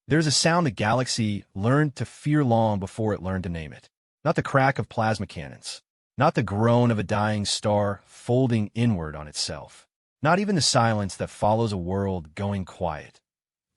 There's a sound the galaxy learned to fear long before it learned to name it. Not the crack of plasma cannons. Not the groan of a dying star folding inward on itself. Not even the silence that follows a world going quiet.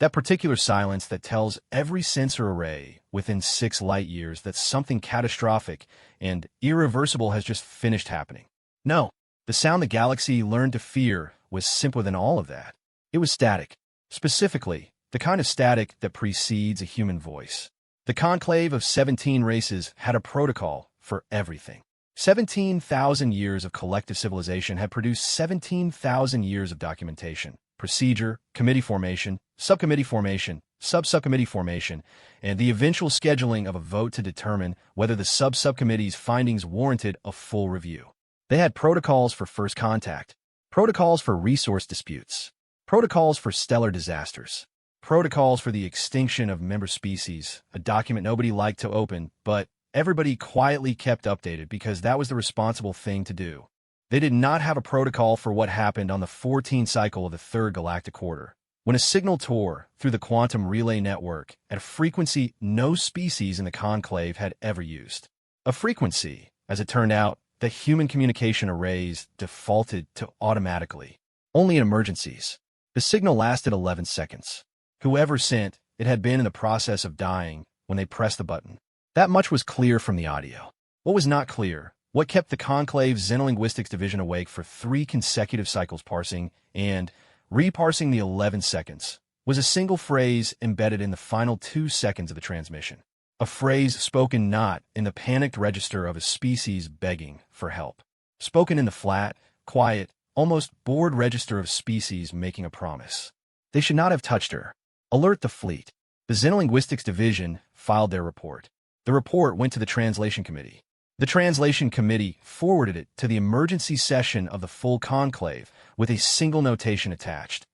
That particular silence that tells every sensor array within 6 light years that something catastrophic and irreversible has just finished happening. No, the sound the galaxy learned to fear was simpler than all of that. It was static. Specifically, the kind of static that precedes a human voice. The conclave of 17 races had a protocol for everything. 17,000 years of collective civilization had produced 17,000 years of documentation, procedure, committee formation, subcommittee formation, sub-subcommittee formation, and the eventual scheduling of a vote to determine whether the sub-subcommittee's findings warranted a full review. They had protocols for first contact, protocols for resource disputes, protocols for stellar disasters, protocols for the extinction of member species, a document nobody liked to open, but everybody quietly kept updated because that was the responsible thing to do. They did not have a protocol for what happened on the 14th cycle of the third galactic order, when a signal tore through the quantum relay network at a frequency no species in the conclave had ever used. A frequency, as it turned out, that human communication arrays defaulted to automatically, only in emergencies. The signal lasted 11 seconds. Whoever sent it had been in the process of dying when they pressed the button. That much was clear from the audio. What was not clear, what kept the Conclave's Xenolinguistics division awake for 3 consecutive cycles parsing and reparsing the 11 seconds, was a single phrase embedded in the final 2 seconds of the transmission. A phrase spoken not in the panicked register of a species begging for help. Spoken in the flat, quiet, almost bored register of species making a promise. They should not have touched her. Alert the fleet. The Xenolinguistics division filed their report. The report went to the Translation Committee. The Translation Committee forwarded it to the emergency session of the full conclave with a single notation attached,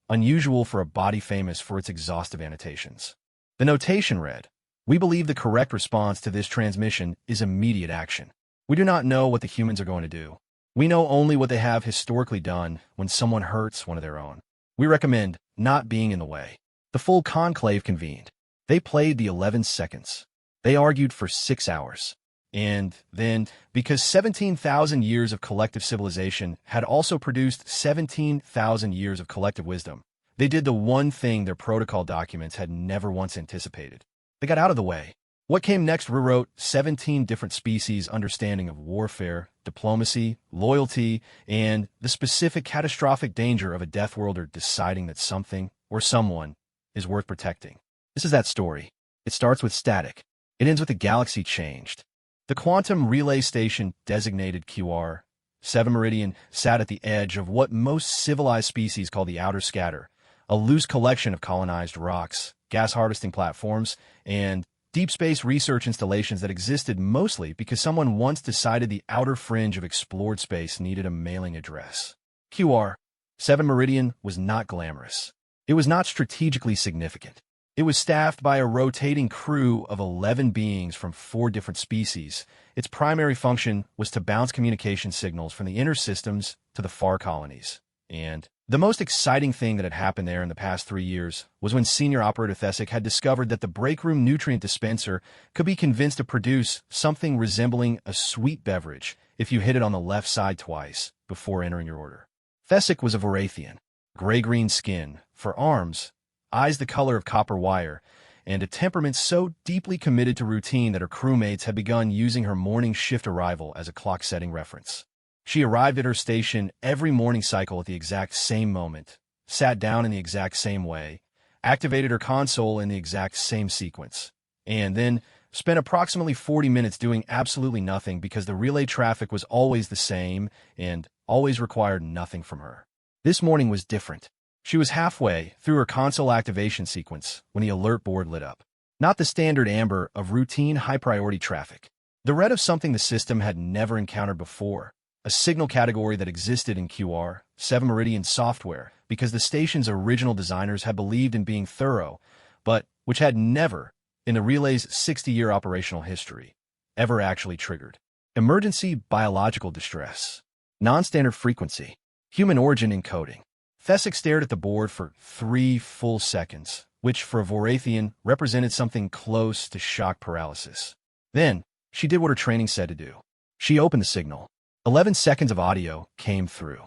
unusual for a body famous for its exhaustive annotations. The notation read, "We believe the correct response to this transmission is immediate action. We do not know what the humans are going to do. We know only what they have historically done when someone hurts one of their own. We recommend not being in the way." The full conclave convened. They played the 11 seconds. They argued for 6 hours. And then, because 17,000 years of collective civilization had also produced 17,000 years of collective wisdom, they did the one thing their protocol documents had never once anticipated. They got out of the way. What came next rewrote 17 different species' understanding of warfare, diplomacy, loyalty, and the specific catastrophic danger of a Deathworlder deciding that something or someone is worth protecting. This is that story. It starts with static. It ends with the galaxy changed. The quantum relay station, designated QR 7 Meridian, sat at the edge of what most civilized species call the outer scatter, a loose collection of colonized rocks, gas harvesting platforms, and deep space research installations that existed mostly because someone once decided the outer fringe of explored space needed a mailing address. QR 7 Meridian was not glamorous. It was not strategically significant. It was staffed by a rotating crew of 11 beings from 4 different species. Its primary function was to bounce communication signals from the inner systems to the far colonies. And the most exciting thing that had happened there in the past 3 years was when Senior Operator Thesic had discovered that the break room nutrient dispenser could be convinced to produce something resembling a sweet beverage if you hit it on the left side twice before entering your order. Thesic was a Vorathian, gray-green skin, for arms, eyes the color of copper wire, and a temperament so deeply committed to routine that her crewmates had begun using her morning shift arrival as a clock-setting reference. She arrived at her station every morning cycle at the exact same moment, sat down in the exact same way, activated her console in the exact same sequence, and then spent approximately 40 minutes doing absolutely nothing because the relay traffic was always the same and always required nothing from her. This morning was different. She was halfway through her console activation sequence when the alert board lit up. Not the standard amber of routine high-priority traffic. The red of something the system had never encountered before, a signal category that existed in QR 7 Meridian software because the station's original designers had believed in being thorough, but which had never, in the relay's 60-year operational history, ever actually triggered. Emergency biological distress. Non-standard frequency. Human origin encoding. Thesic stared at the board for 3 full seconds, which for a Vorathian represented something close to shock paralysis. Then, she did what her training said to do. She opened the signal. 11 seconds of audio came through.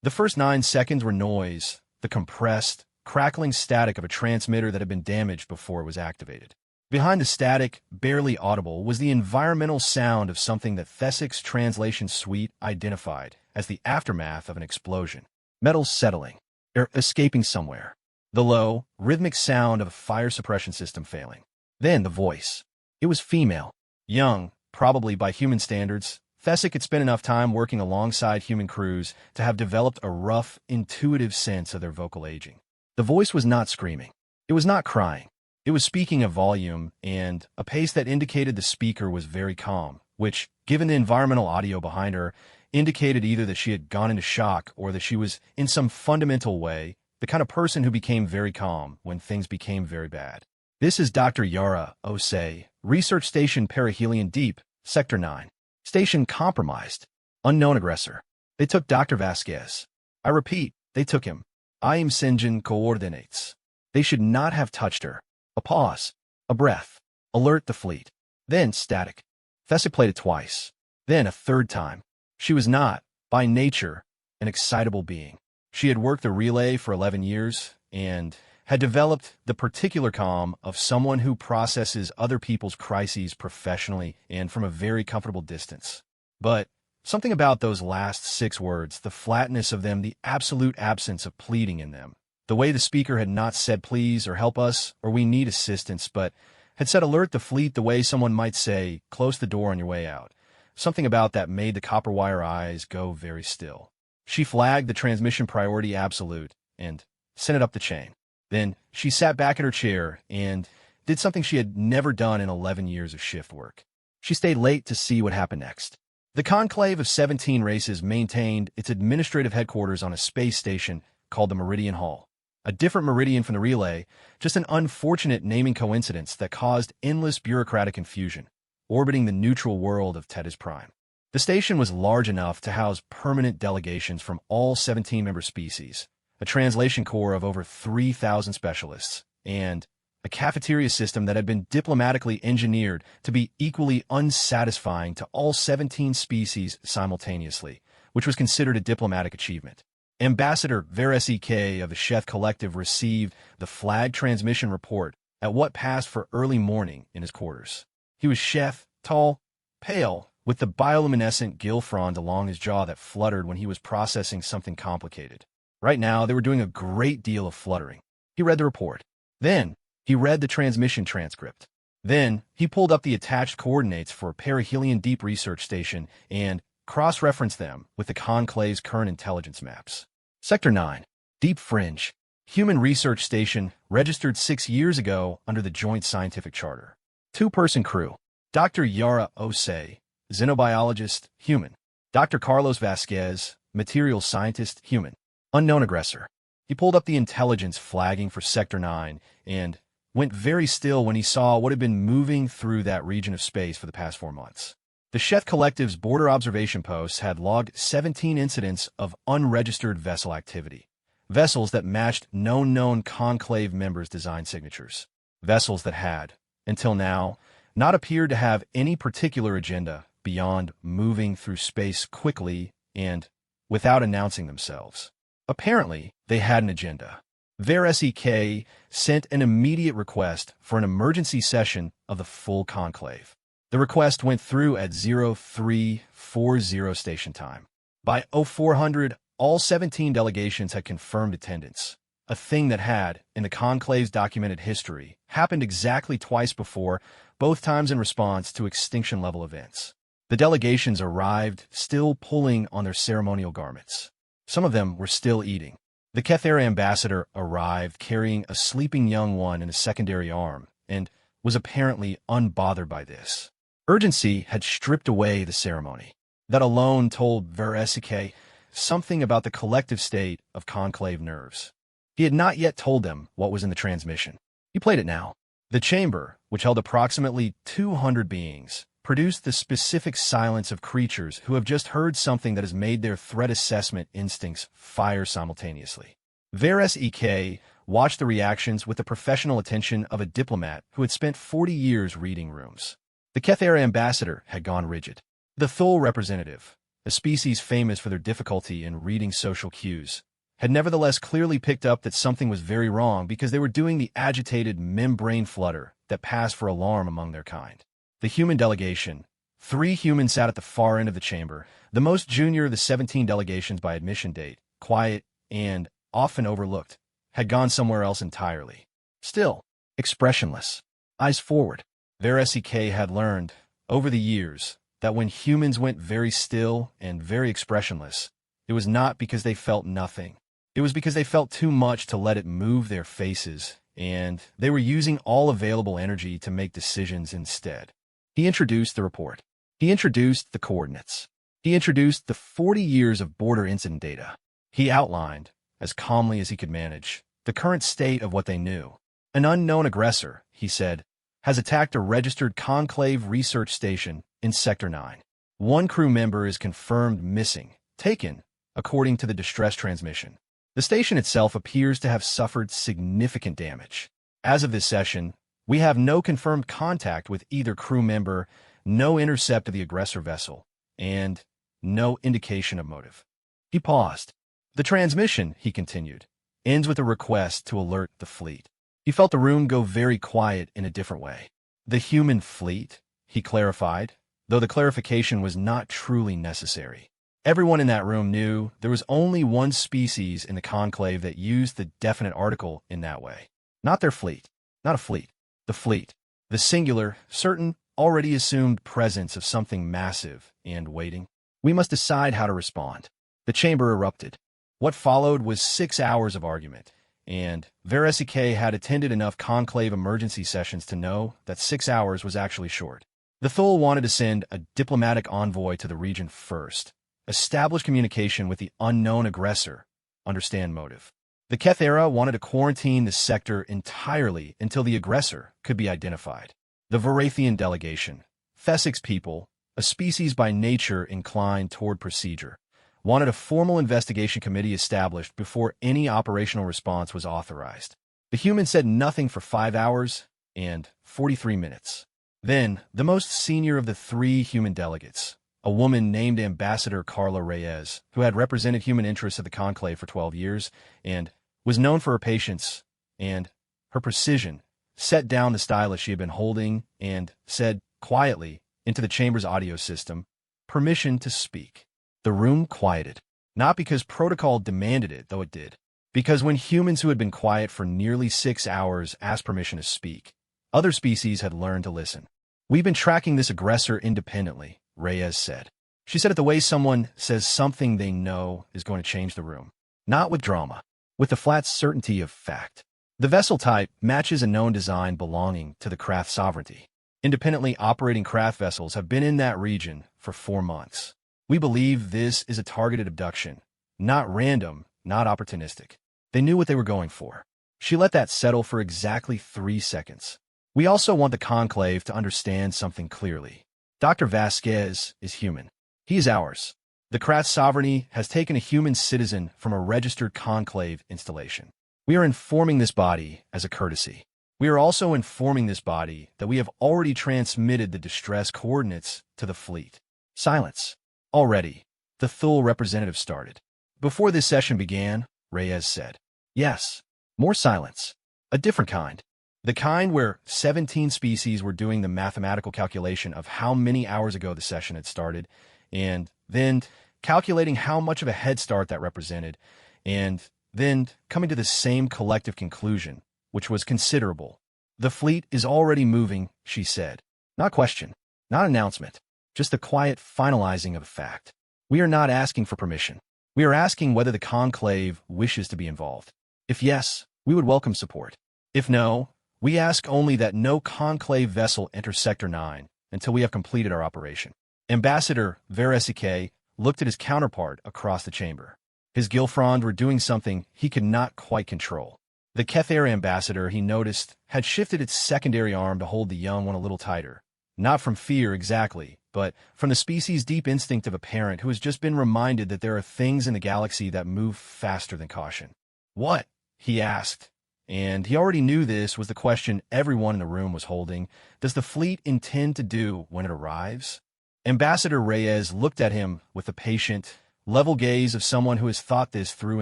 The first 9 seconds were noise, the compressed, crackling static of a transmitter that had been damaged before it was activated. Behind the static, barely audible, was the environmental sound of something that Thessic's translation suite identified as the aftermath of an explosion. Metal settling, air escaping somewhere. The low, rhythmic sound of a fire suppression system failing. Then the voice. It was female. Young, probably by human standards. Thessic had spent enough time working alongside human crews to have developed a rough, intuitive sense of their vocal aging. The voice was not screaming. It was not crying. It was speaking a volume and a pace that indicated the speaker was very calm, which, given the environmental audio behind her, indicated either that she had gone into shock or that she was, in some fundamental way, the kind of person who became very calm when things became very bad. This is Dr. Yara Osei, Research Station Perihelion Deep, Sector 9. Station compromised. Unknown aggressor. They took Dr. Vasquez. I repeat, they took him. I am Sinjin coordinates. They should not have touched her. A pause. A breath. Alert the fleet. Then static. Thessic played it twice. Then a third time. She was not, by nature, an excitable being. She had worked the relay for 11 years and had developed the particular calm of someone who processes other people's crises professionally and from a very comfortable distance. But something about those last 6 words, the flatness of them, the absolute absence of pleading in them, the way the speaker had not said please or help us or we need assistance, but had said alert the fleet the way someone might say close the door on your way out. Something about that made the copper wire eyes go very still. She flagged the transmission priority absolute and sent it up the chain. Then she sat back in her chair and did something she had never done in 11 years of shift work. She stayed late to see what happened next. The conclave of 17 races maintained its administrative headquarters on a space station called the Meridian Hall. A different meridian from the relay, just an unfortunate naming coincidence that caused endless bureaucratic confusion, orbiting the neutral world of Tethys Prime. The station was large enough to house permanent delegations from all 17 member species, a translation corps of over 3,000 specialists, and a cafeteria system that had been diplomatically engineered to be equally unsatisfying to all 17 species simultaneously, which was considered a diplomatic achievement. Ambassador Veresik of the Sheth Collective received the flag transmission report at what passed for early morning in his quarters. He was Sheth, tall, pale, with the bioluminescent gill frond along his jaw that fluttered when he was processing something complicated. Right now, they were doing a great deal of fluttering. He read the report. Then, he read the transmission transcript. Then, he pulled up the attached coordinates for Perihelion Deep Research Station and cross-referenced them with the Conclave's current intelligence maps. Sector 9, Deep Fringe, Human Research Station, registered 6 years ago under the Joint Scientific Charter. 2-person crew. Dr. Yara Osei, xenobiologist, human. Dr. Carlos Vasquez, materials scientist, human. Unknown aggressor. He pulled up the intelligence flagging for Sector 9 and went very still when he saw what had been moving through that region of space for the past 4 months. The Sheth Collective's border observation posts had logged 17 incidents of unregistered vessel activity. Vessels that matched known Conclave members' design signatures. Vessels that had, until now, not appeared to have any particular agenda beyond moving through space quickly and without announcing themselves. Apparently, they had an agenda. Veresik sent an immediate request for an emergency session of the full conclave. The request went through at 0340 station time. By 0400, all 17 delegations had confirmed attendance, a thing that had, in the conclave's documented history, happened exactly twice before, both times in response to extinction-level events. The delegations arrived, still pulling on their ceremonial garments. Some of them were still eating. The Kethera ambassador arrived carrying a sleeping young one in a secondary arm, and was apparently unbothered by this. Urgency had stripped away the ceremony. That alone told Veresik something about the collective state of conclave nerves. He had not yet told them what was in the transmission. He played it now. The chamber, which held approximately 200 beings, produced the specific silence of creatures who have just heard something that has made their threat assessment instincts fire simultaneously. Veresik watched the reactions with the professional attention of a diplomat who had spent 40 years reading rooms. The Kethera ambassador had gone rigid. The Thule representative, a species famous for their difficulty in reading social cues, had nevertheless clearly picked up that something was very wrong because they were doing the agitated membrane flutter that passed for alarm among their kind. The human delegation, 3 humans sat at the far end of the chamber, the most junior of the 17 delegations by admission date, quiet and often overlooked, had gone somewhere else entirely. Still, expressionless, eyes forward. Their SEK had learned, over the years, that when humans went very still and very expressionless, it was not because they felt nothing. It was because they felt too much to let it move their faces, and they were using all available energy to make decisions instead. He introduced the report. He introduced the coordinates. He introduced the 40 years of border incident data. He outlined, as calmly as he could manage, the current state of what they knew. An unknown aggressor, he said, has attacked a registered Conclave research station in Sector 9. 1 crew member is confirmed missing, taken, according to the distress transmission. The station itself appears to have suffered significant damage. As of this session, we have no confirmed contact with either crew member, no intercept of the aggressor vessel, and no indication of motive. He paused. The transmission, he continued, ends with a request to alert the fleet. He felt the room go very quiet in a different way. The human fleet, he clarified, though the clarification was not truly necessary. Everyone in that room knew there was only one species in the conclave that used the definite article in that way. Not their fleet. Not a fleet. The fleet. The singular, certain, already assumed presence of something massive and waiting. We must decide how to respond. The chamber erupted. What followed was 6 hours of argument, and Veresike had attended enough conclave emergency sessions to know that 6 hours was actually short. The Thule wanted to send a diplomatic envoy to the region first, establish communication with the unknown aggressor, understand motive. The Kethera wanted to quarantine the sector entirely until the aggressor could be identified. The Varathian delegation, Thessic's people, a species by nature inclined toward procedure, wanted a formal investigation committee established before any operational response was authorized. The human said nothing for 5 hours and 43 minutes. Then, the most senior of the 3 human delegates, a woman named Ambassador Carla Reyes, who had represented human interests at the conclave for 12 years and was known for her patience and her precision, set down the stylus she had been holding and said quietly into the chamber's audio system, "Permission to speak." The room quieted, not because protocol demanded it, though it did, because when humans who had been quiet for nearly 6 hours asked permission to speak, other species had learned to listen. "We've been tracking this aggressor independently," Reyes said. She said it the way someone says something they know is going to change the room. Not with drama, with the flat certainty of fact. The vessel type matches a known design belonging to the Krath sovereignty. Independently operating Krath vessels have been in that region for 4 months. We believe this is a targeted abduction, not random, not opportunistic. They knew what they were going for. She let that settle for exactly 3 seconds. We also want the conclave to understand something clearly. Dr. Vasquez is human. He is ours. The Krath sovereignty has taken a human citizen from a registered conclave installation. We are informing this body as a courtesy. We are also informing this body that we have already transmitted the distress coordinates to the fleet. Silence. Already, the Thule representative started. Before this session began, Reyes said, "Yes, more silence. A different kind. The kind where 17 species were doing the mathematical calculation of how many hours ago the session had started, and then calculating how much of a head start that represented, and then coming to the same collective conclusion, which was considerable. The fleet is already moving," she said. Not question, not announcement. Just the quiet finalizing of a fact. We are not asking for permission. We are asking whether the conclave wishes to be involved. If yes, we would welcome support. If no, we ask only that no conclave vessel enter Sector 9 until we have completed our operation. Ambassador Veresike looked at his counterpart across the chamber. His Gilfrond were doing something he could not quite control. The Kether ambassador, he noticed, had shifted its secondary arm to hold the young one a little tighter. Not from fear exactly, but from the species' deep instinct of a parent who has just been reminded that there are things in the galaxy that move faster than caution. "What?" he asked, and he already knew this was the question everyone in the room was holding. Does the fleet intend to do when it arrives? Ambassador Reyes looked at him with the patient, level gaze of someone who has thought this through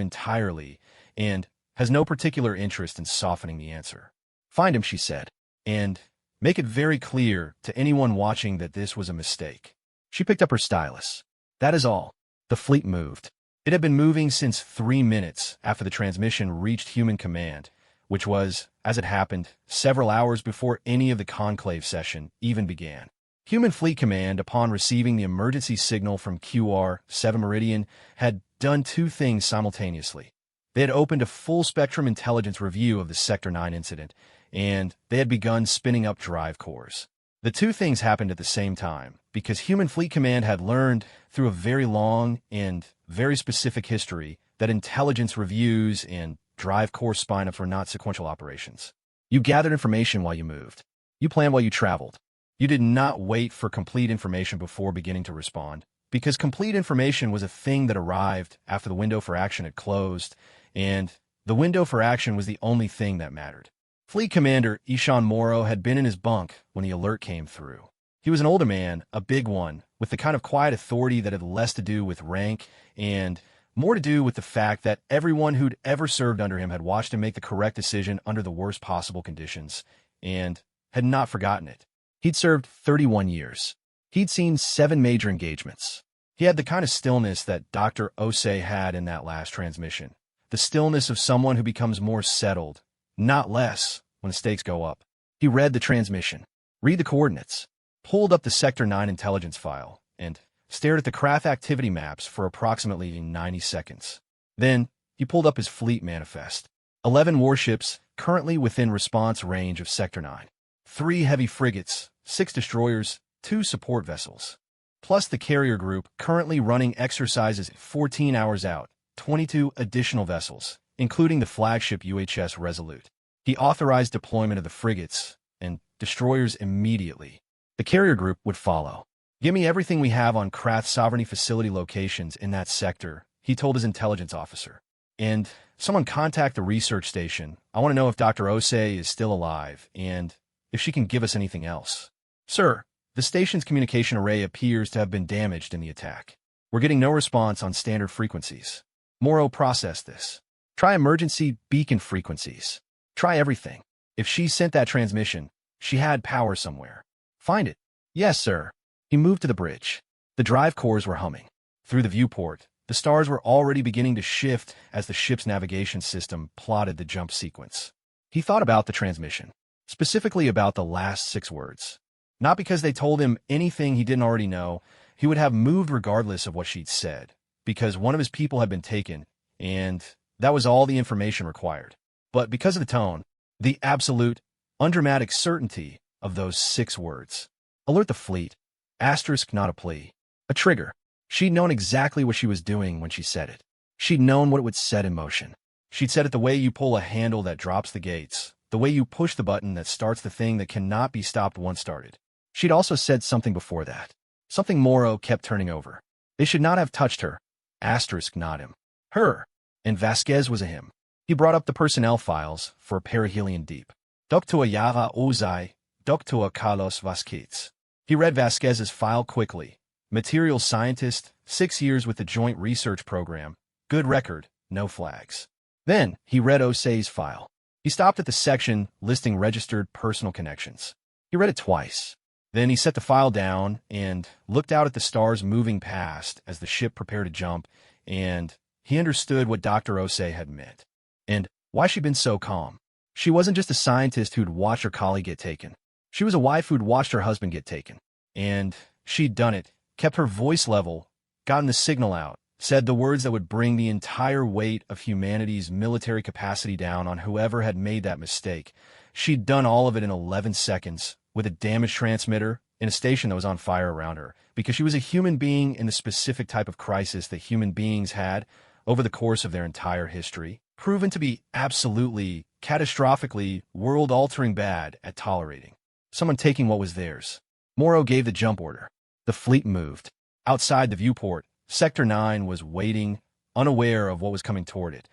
entirely and has no particular interest in softening the answer. Find him, she said, and make it very clear to anyone watching that this was a mistake. She picked up her stylus. That is all. The fleet moved. It had been moving since 3 minutes after the transmission reached human command, which was, as it happened, several hours before any of the conclave session even began. Human Fleet Command, upon receiving the emergency signal from QR-7 Meridian, had done 2 things simultaneously. They had opened a full-spectrum intelligence review of the Sector 9 incident, and they had begun spinning up drive cores. The 2 things happened at the same time, because Human Fleet Command had learned, through a very long and very specific history, that intelligence reviews and drive core spin-ups were not sequential operations. You gathered information while you moved. You planned while you traveled. You did not wait for complete information before beginning to respond, because complete information was a thing that arrived after the window for action had closed, and the window for action was the only thing that mattered. Fleet Commander Ishan Morrow had been in his bunk when the alert came through. He was an older man, a big one, with the kind of quiet authority that had less to do with rank and more to do with the fact that everyone who'd ever served under him had watched him make the correct decision under the worst possible conditions, and had not forgotten it. He'd served 31 years. He'd seen 7 major engagements. He had the kind of stillness that Dr. Osei had in that last transmission, the stillness of someone who becomes more settled, not less, when the stakes go up. He read the transmission, read the coordinates, pulled up the Sector 9 intelligence file, and stared at the craft activity maps for approximately 90 seconds. Then, he pulled up his fleet manifest. 11 warships currently within response range of Sector 9. 3 heavy frigates, 6 destroyers, 2 support vessels. Plus the carrier group currently running exercises 14 hours out, 22 additional vessels, including the flagship UHS Resolute. He authorized deployment of the frigates and destroyers immediately. The carrier group would follow. Give me everything we have on Krath sovereignty facility locations in that sector, he told his intelligence officer. And someone contact the research station. I want to know if Dr. Osei is still alive, and if she can give us anything else. Sir, the station's communication array appears to have been damaged in the attack. We're getting no response on standard frequencies. Morrow processed this. Try emergency beacon frequencies. Try everything. If she sent that transmission, she had power somewhere. Find it. Yes, sir. He moved to the bridge. The drive cores were humming. Through the viewport, the stars were already beginning to shift as the ship's navigation system plotted the jump sequence. He thought about the transmission, specifically about the last 6 words. Not because they told him anything he didn't already know, he would have moved regardless of what she'd said, because one of his people had been taken, and that was all the information required. But because of the tone, the absolute, undramatic certainty of those 6 words. Alert the fleet. Asterisk, not a plea. A trigger. She'd known exactly what she was doing when she said it. She'd known what it would set in motion. She'd said it the way you pull a handle that drops the gates, the way you push the button that starts the thing that cannot be stopped once started. She'd also said something before that. Something Morrow kept turning over. They should not have touched her. Asterisk, not him. Her. And Vasquez was a him. He brought up the personnel files for Perihelion Deep. Dr. Yara Ozai, Dr. Carlos Vasquez. He read Vasquez's file quickly. Materials scientist, 6 years with the Joint Research Program. Good record, no flags. Then, he read Osei's file. He stopped at the section listing registered personal connections. He read it twice. Then he set the file down and looked out at the stars moving past as the ship prepared to jump, and he understood what Dr. Osei had meant. And why she'd been so calm. She wasn't just a scientist who'd watched her colleague get taken. She was a wife who'd watched her husband get taken. And she'd done it, kept her voice level, gotten the signal out, said the words that would bring the entire weight of humanity's military capacity down on whoever had made that mistake. She'd done all of it in 11 seconds, with a damaged transmitter, in a station that was on fire around her, because she was a human being in the specific type of crisis that human beings had, over the course of their entire history, proven to be absolutely, catastrophically, world-altering bad at tolerating. Someone taking what was theirs. Morrow gave the jump order. The fleet moved. Outside the viewport, Sector 9 was waiting, unaware of what was coming toward it.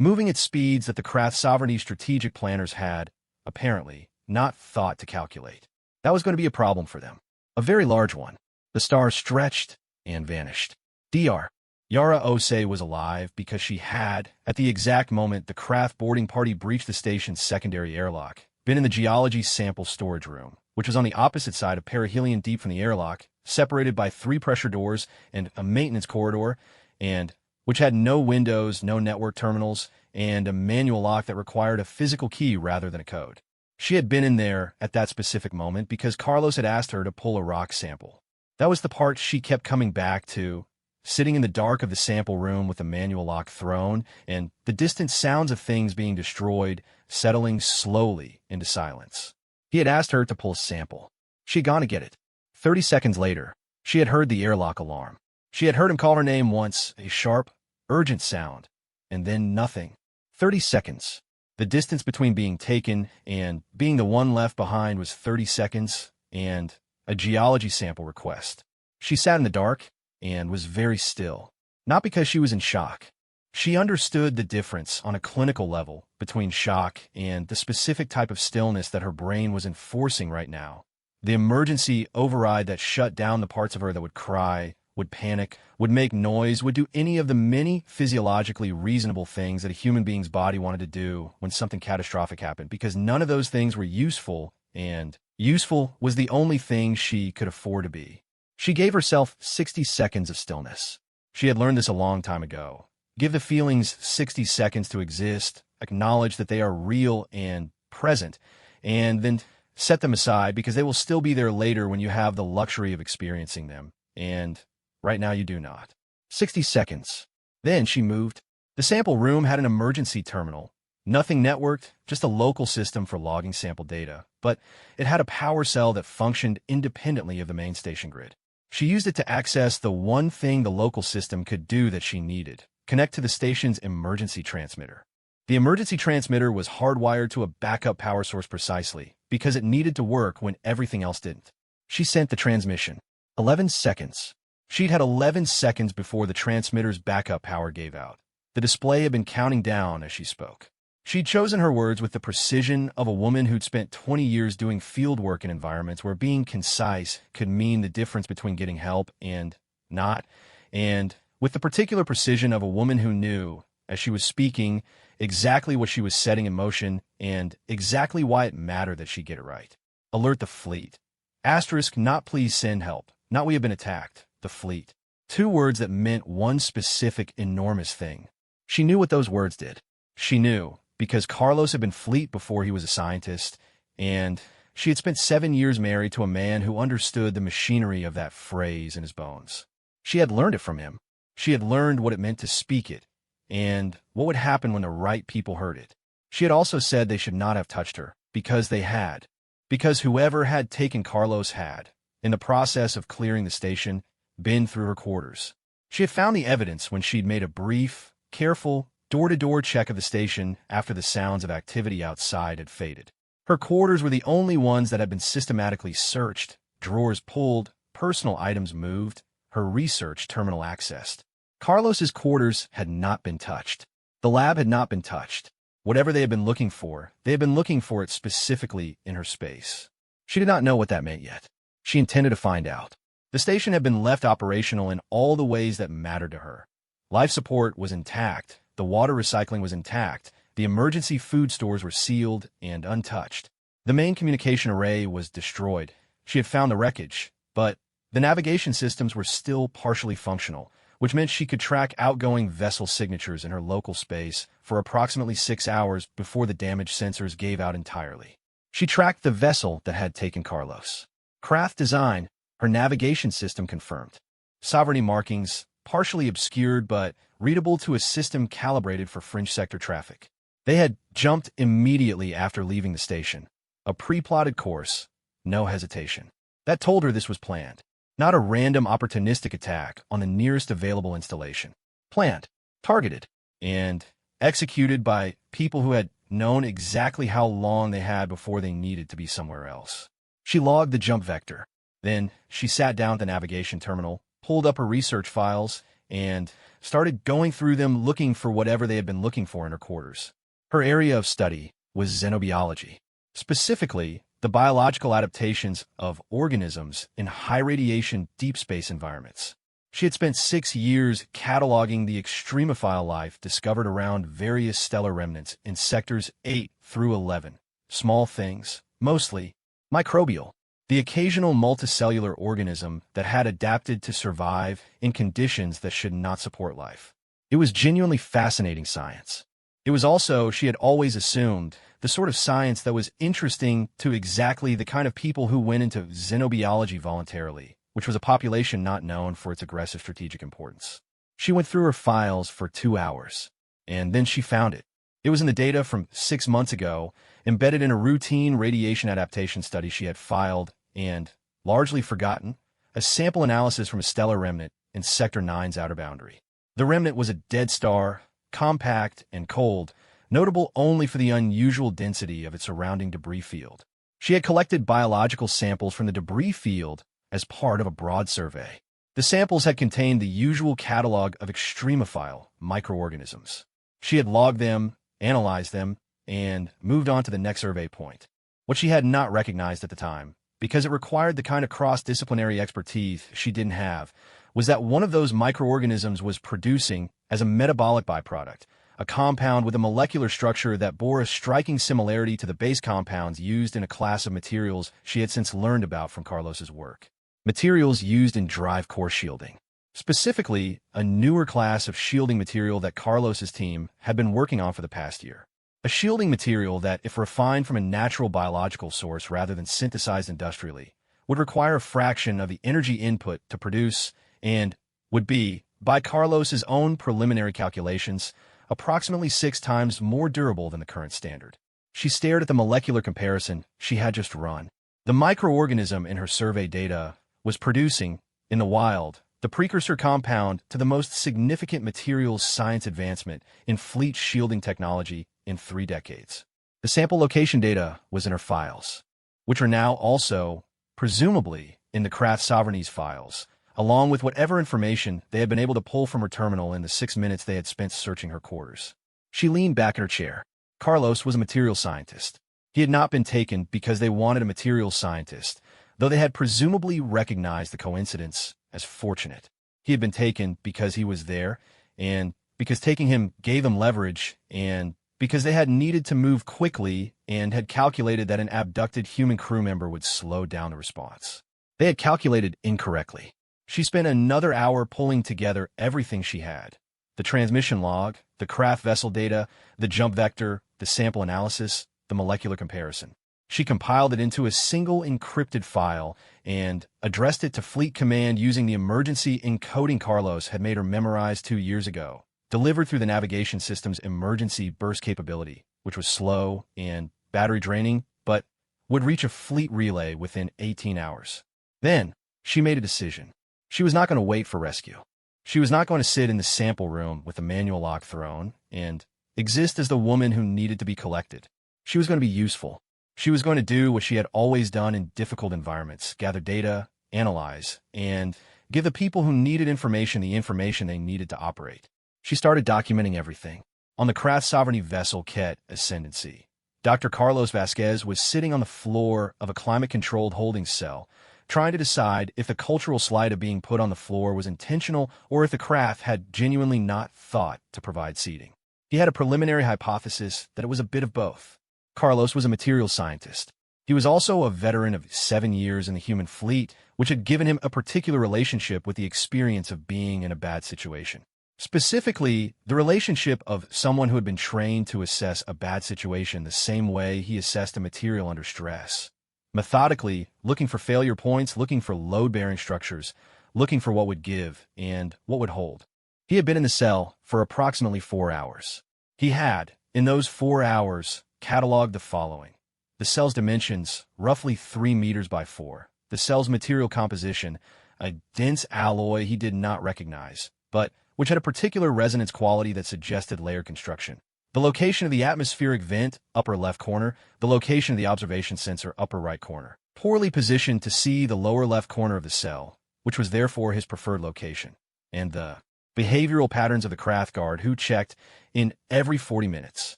moving at speeds that the craft's sovereignty strategic planners had, apparently, not thought to calculate. That was going to be a problem for them. A very large one. The star stretched and vanished. Dr. Yara Osei was alive because she had, at the exact moment the craft boarding party breached the station's secondary airlock, been in the geology sample storage room, which was on the opposite side of perihelion deep from the airlock, separated by 3 pressure doors and a maintenance corridor, and which had no windows, no network terminals, and a manual lock that required a physical key rather than a code. She had been in there at that specific moment because Carlos had asked her to pull a rock sample. That was the part she kept coming back to, sitting in the dark of the sample room with the manual lock thrown, and the distant sounds of things being destroyed settling slowly into silence. He had asked her to pull a sample. She had gone to get it. 30 seconds later, she had heard the airlock alarm. She had heard him call her name once, a sharp, urgent sound, and then nothing. 30 seconds. The distance between being taken and being the one left behind was 30 seconds, and a geology sample request. She sat in the dark and was very still. Not because she was in shock. She understood the difference on a clinical level between shock and the specific type of stillness that her brain was enforcing right now. The emergency override that shut down the parts of her that would cry, would panic, would make noise, would do any of the many physiologically reasonable things that a human being's body wanted to do when something catastrophic happened, because none of those things were useful, and useful was the only thing she could afford to be. She gave herself 60 seconds of stillness. She had learned this a long time ago. Give the feelings 60 seconds to exist, acknowledge that they are real and present, and then set them aside because they will still be there later when you have the luxury of experiencing them. And right now you do not. 60 seconds. Then she moved. The sample room had an emergency terminal. Nothing networked, just a local system for logging sample data. But it had a power cell that functioned independently of the main station grid. She used it to access the one thing the local system could do that she needed: connect to the station's emergency transmitter. The emergency transmitter was hardwired to a backup power source precisely because it needed to work when everything else didn't. She sent the transmission. 11 seconds. She'd had 11 seconds before the transmitter's backup power gave out. The display had been counting down as she spoke. She'd chosen her words with the precision of a woman who'd spent 20 years doing field work in environments where being concise could mean the difference between getting help and not, and with the particular precision of a woman who knew, as she was speaking, exactly what she was setting in motion and exactly why it mattered that she get it right. Alert the fleet. Asterisk, not please send help. Not we have been attacked. The fleet. 2 words that meant one specific enormous thing. She knew what those words did. She knew, because Carlos had been fleet before he was a scientist, and she had spent 7 years married to a man who understood the machinery of that phrase in his bones. She had learned it from him. She had learned what it meant to speak it, and what would happen when the right people heard it. She had also said they should not have touched her, because they had. Because whoever had taken Carlos had, in the process of clearing the station, been through her quarters. She had found the evidence when she'd made a brief, careful, door-to-door check of the station after the sounds of activity outside had faded. Her quarters were the only ones that had been systematically searched, drawers pulled, personal items moved, her research terminal accessed. Carlos's quarters had not been touched. The lab had not been touched. Whatever they had been looking for, they had been looking for it specifically in her space. She did not know what that meant yet. She intended to find out. The station had been left operational in all the ways that mattered to her. Life support was intact, the water recycling was intact, the emergency food stores were sealed and untouched. The main communication array was destroyed. She had found the wreckage, but the navigation systems were still partially functional, which meant she could track outgoing vessel signatures in her local space for approximately 6 hours before the damaged sensors gave out entirely. She tracked the vessel that had taken Carlos. Craft design, her navigation system confirmed. Sovereignty markings, partially obscured but readable to a system calibrated for fringe sector traffic. They had jumped immediately after leaving the station. A pre-plotted course, no hesitation. That told her this was planned. Not a random opportunistic attack on the nearest available installation. Planned, targeted, and executed by people who had known exactly how long they had before they needed to be somewhere else. She logged the jump vector. Then she sat down at the navigation terminal, pulled up her research files, and started going through them looking for whatever they had been looking for in her quarters. Her area of study was xenobiology, specifically the biological adaptations of organisms in high-radiation deep space environments. She had spent 6 years cataloging the extremophile life discovered around various stellar remnants in sectors 8 through 11. Small things, mostly microbial, the occasional multicellular organism that had adapted to survive in conditions that should not support life. It was genuinely fascinating science. It was also, she had always assumed, the sort of science that was interesting to exactly the kind of people who went into xenobiology voluntarily, which was a population not known for its aggressive strategic importance. She went through her files for 2 hours, and then she found it. It was in the data from 6 months ago, embedded in a routine radiation adaptation study she had filed and, largely forgotten, a sample analysis from a stellar remnant in Sector 9's outer boundary. The remnant was a dead star, compact and cold, notable only for the unusual density of its surrounding debris field. She had collected biological samples from the debris field as part of a broad survey. The samples had contained the usual catalog of extremophile microorganisms. She had logged them, analyzed them, and moved on to the next survey point. What she had not recognized at the time, because it required the kind of cross-disciplinary expertise she didn't have, was that one of those microorganisms was producing, as a metabolic byproduct, a compound with a molecular structure that bore a striking similarity to the base compounds used in a class of materials she had since learned about from Carlos's work. Materials used in drive core shielding. Specifically, a newer class of shielding material that Carlos's team had been working on for the past year. A shielding material that, if refined from a natural biological source rather than synthesized industrially, would require a fraction of the energy input to produce and would be, by Carlos's own preliminary calculations, approximately 6 times more durable than the current standard. She stared at the molecular comparison she had just run. The microorganism in her survey data was producing, in the wild, the precursor compound to the most significant materials science advancement in fleet shielding technology in 3 decades. The sample location data was in her files, which are now also, presumably, in the Craft Sovereignty's files, along with whatever information they had been able to pull from her terminal in the 6 minutes they had spent searching her quarters. She leaned back in her chair. Carlos was a materials scientist. He had not been taken because they wanted a materials scientist, though they had presumably recognized the coincidence as fortunate. He had been taken because he was there, and because taking him gave them leverage, and because they had needed to move quickly and had calculated that an abducted human crew member would slow down the response. They had calculated incorrectly. She spent another hour pulling together everything she had. The transmission log, the craft vessel data, the jump vector, the sample analysis, the molecular comparison. She compiled it into a single encrypted file and addressed it to Fleet Command using the emergency encoding Carlos had made her memorize 2 years ago, delivered through the navigation system's emergency burst capability, which was slow and battery draining, but would reach a fleet relay within 18 hours. Then, she made a decision. She was not going to wait for rescue. She was not going to sit in the sample room with the manual lock thrown and exist as the woman who needed to be collected. She was going to be useful. She was going to do what she had always done in difficult environments, gather data, analyze, and give the people who needed information the information they needed to operate. She started documenting everything. On the Craft Sovereignty vessel Ket Ascendancy, Dr. Carlos Vasquez was sitting on the floor of a climate-controlled holding cell, trying to decide if the cultural slight of being put on the floor was intentional or if the craft had genuinely not thought to provide seating. He had a preliminary hypothesis that it was a bit of both. Carlos was a materials scientist. He was also a veteran of 7 years in the human fleet, which had given him a particular relationship with the experience of being in a bad situation. Specifically, the relationship of someone who had been trained to assess a bad situation the same way he assessed a material under stress. Methodically, looking for failure points, looking for load-bearing structures, looking for what would give and what would hold. He had been in the cell for approximately 4 hours. He had, in those 4 hours, cataloged the following. The cell's dimensions, roughly 3 meters by 4. The cell's material composition, a dense alloy he did not recognize, but which had a particular resonance quality that suggested layered construction. The location of the atmospheric vent, upper left corner, the location of the observation sensor, upper right corner. Poorly positioned to see the lower left corner of the cell, which was therefore his preferred location. And the behavioral patterns of the Crath Guard who checked in every 40 minutes.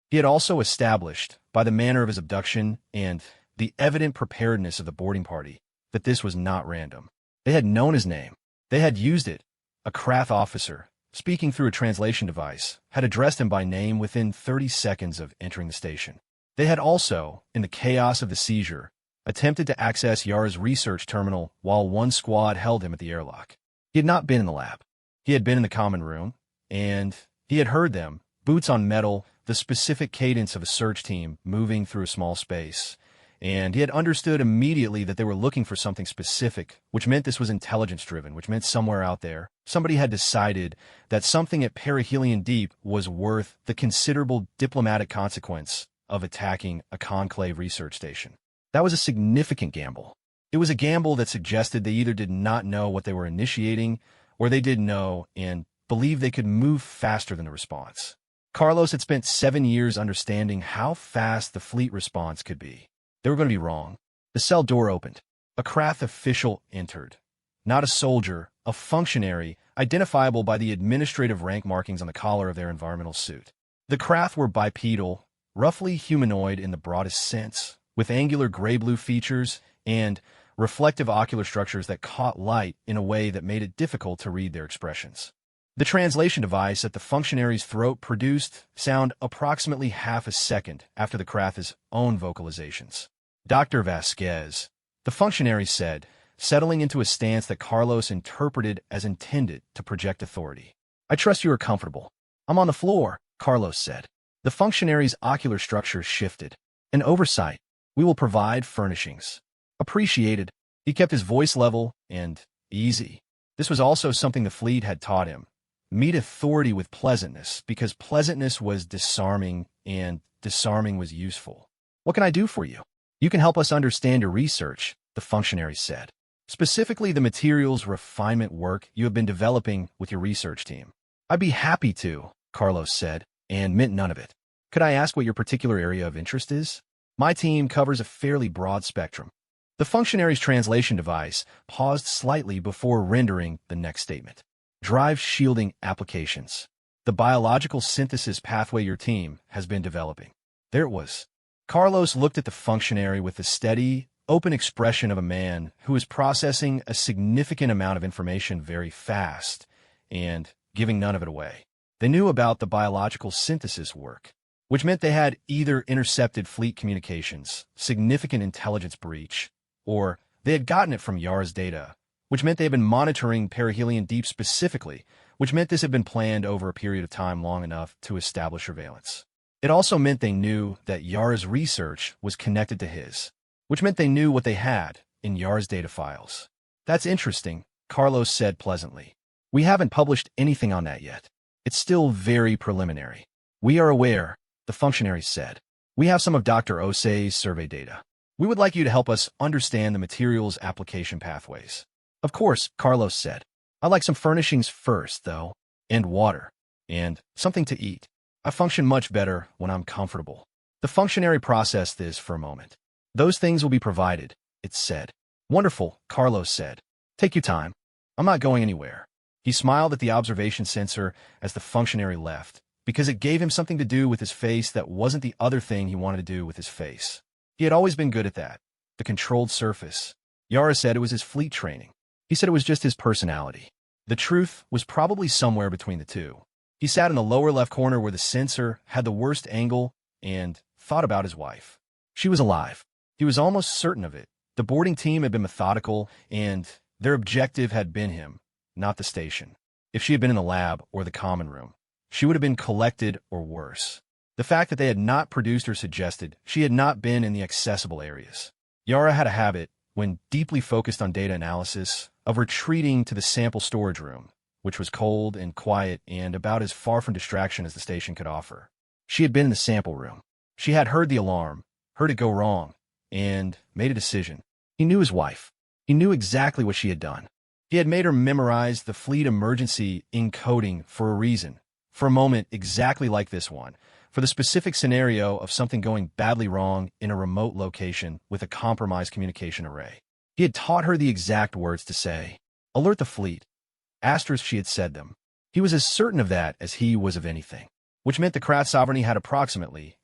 He had also established, by the manner of his abduction and the evident preparedness of the boarding party, that this was not random. They had known his name. They had used it. A Crath officer, speaking through a translation device, had addressed him by name within 30 seconds of entering the station. They had also, in the chaos of the seizure, attempted to access Yara's research terminal while one squad held him at the airlock. He had not been in the lab. He had been in the common room, and he had heard them, boots on metal, the specific cadence of a search team moving through a small space, and he had understood immediately that they were looking for something specific, which meant this was intelligence-driven, which meant somewhere out there, somebody had decided that something at perihelion deep was worth the considerable diplomatic consequence of attacking a conclave research station. That was a significant gamble. It was a gamble that suggested they either did not know what they were initiating, or they did know and believed they could move faster than the response. Carlos had spent 7 years understanding how fast the fleet response could be. They were going to be wrong. The cell door opened. A Crath official entered. Not a soldier, a functionary, identifiable by the administrative rank markings on the collar of their environmental suit. The Crath were bipedal, roughly humanoid in the broadest sense, with angular gray-blue features and reflective ocular structures that caught light in a way that made it difficult to read their expressions. The translation device at the functionary's throat produced sound approximately half a second after the Crath's own vocalizations. Dr. Vasquez, the functionary said, settling into a stance that Carlos interpreted as intended to project authority. I trust you are comfortable. I'm on the floor, Carlos said. The functionary's ocular structure shifted. An oversight. We will provide furnishings. Appreciated. He kept his voice level and easy. This was also something the fleet had taught him. Meet authority with pleasantness, because pleasantness was disarming and disarming was useful. What can I do for you? You can help us understand your research, the functionary said. Specifically the materials refinement work you have been developing with your research team. I'd be happy to, Carlos said, and meant none of it. Could I ask what your particular area of interest is? My team covers a fairly broad spectrum. The functionary's translation device paused slightly before rendering the next statement. Drive shielding applications. The biological synthesis pathway your team has been developing. There it was. Carlos looked at the functionary with the steady, open expression of a man who is processing a significant amount of information very fast and giving none of it away. They knew about the biological synthesis work, which meant they had either intercepted fleet communications, significant intelligence breach, or they had gotten it from Yara's data, which meant they had been monitoring perihelion deep specifically, which meant this had been planned over a period of time long enough to establish surveillance. It also meant they knew that Yara's research was connected to his, which meant they knew what they had in Yara's data files. That's interesting, Carlos said pleasantly. We haven't published anything on that yet. It's still very preliminary. We are aware, the functionary said. We have some of Dr. Osei's survey data. We would like you to help us understand the materials application pathways. Of course, Carlos said. I'd like some furnishings first, though, and water, and something to eat. I function much better when I'm comfortable. The functionary processed this for a moment. Those things will be provided, it said. Wonderful, Carlos said. Take your time. I'm not going anywhere. He smiled at the observation sensor as the functionary left, because it gave him something to do with his face that wasn't the other thing he wanted to do with his face. He had always been good at that. The controlled surface. Yara said it was his fleet training. He said it was just his personality. The truth was probably somewhere between the two. He sat in the lower left corner where the sensor had the worst angle and thought about his wife. She was alive. He was almost certain of it. The boarding team had been methodical, and their objective had been him, not the station. If she had been in the lab or the common room, she would have been collected or worse. The fact that they had not produced or suggested she had not been in the accessible areas. Yara had a habit, when deeply focused on data analysis, of retreating to the sample storage room, which was cold and quiet and about as far from distraction as the station could offer. She had been in the sample room. She had heard the alarm, heard it go wrong, and made a decision. He knew his wife. He knew exactly what she had done. He had made her memorize the fleet emergency encoding for a reason, for a moment exactly like this one, for the specific scenario of something going badly wrong in a remote location with a compromised communication array. He had taught her the exact words to say. Alert the fleet. Asked her if she had said them. He was as certain of that as he was of anything, which meant the craft sovereignty had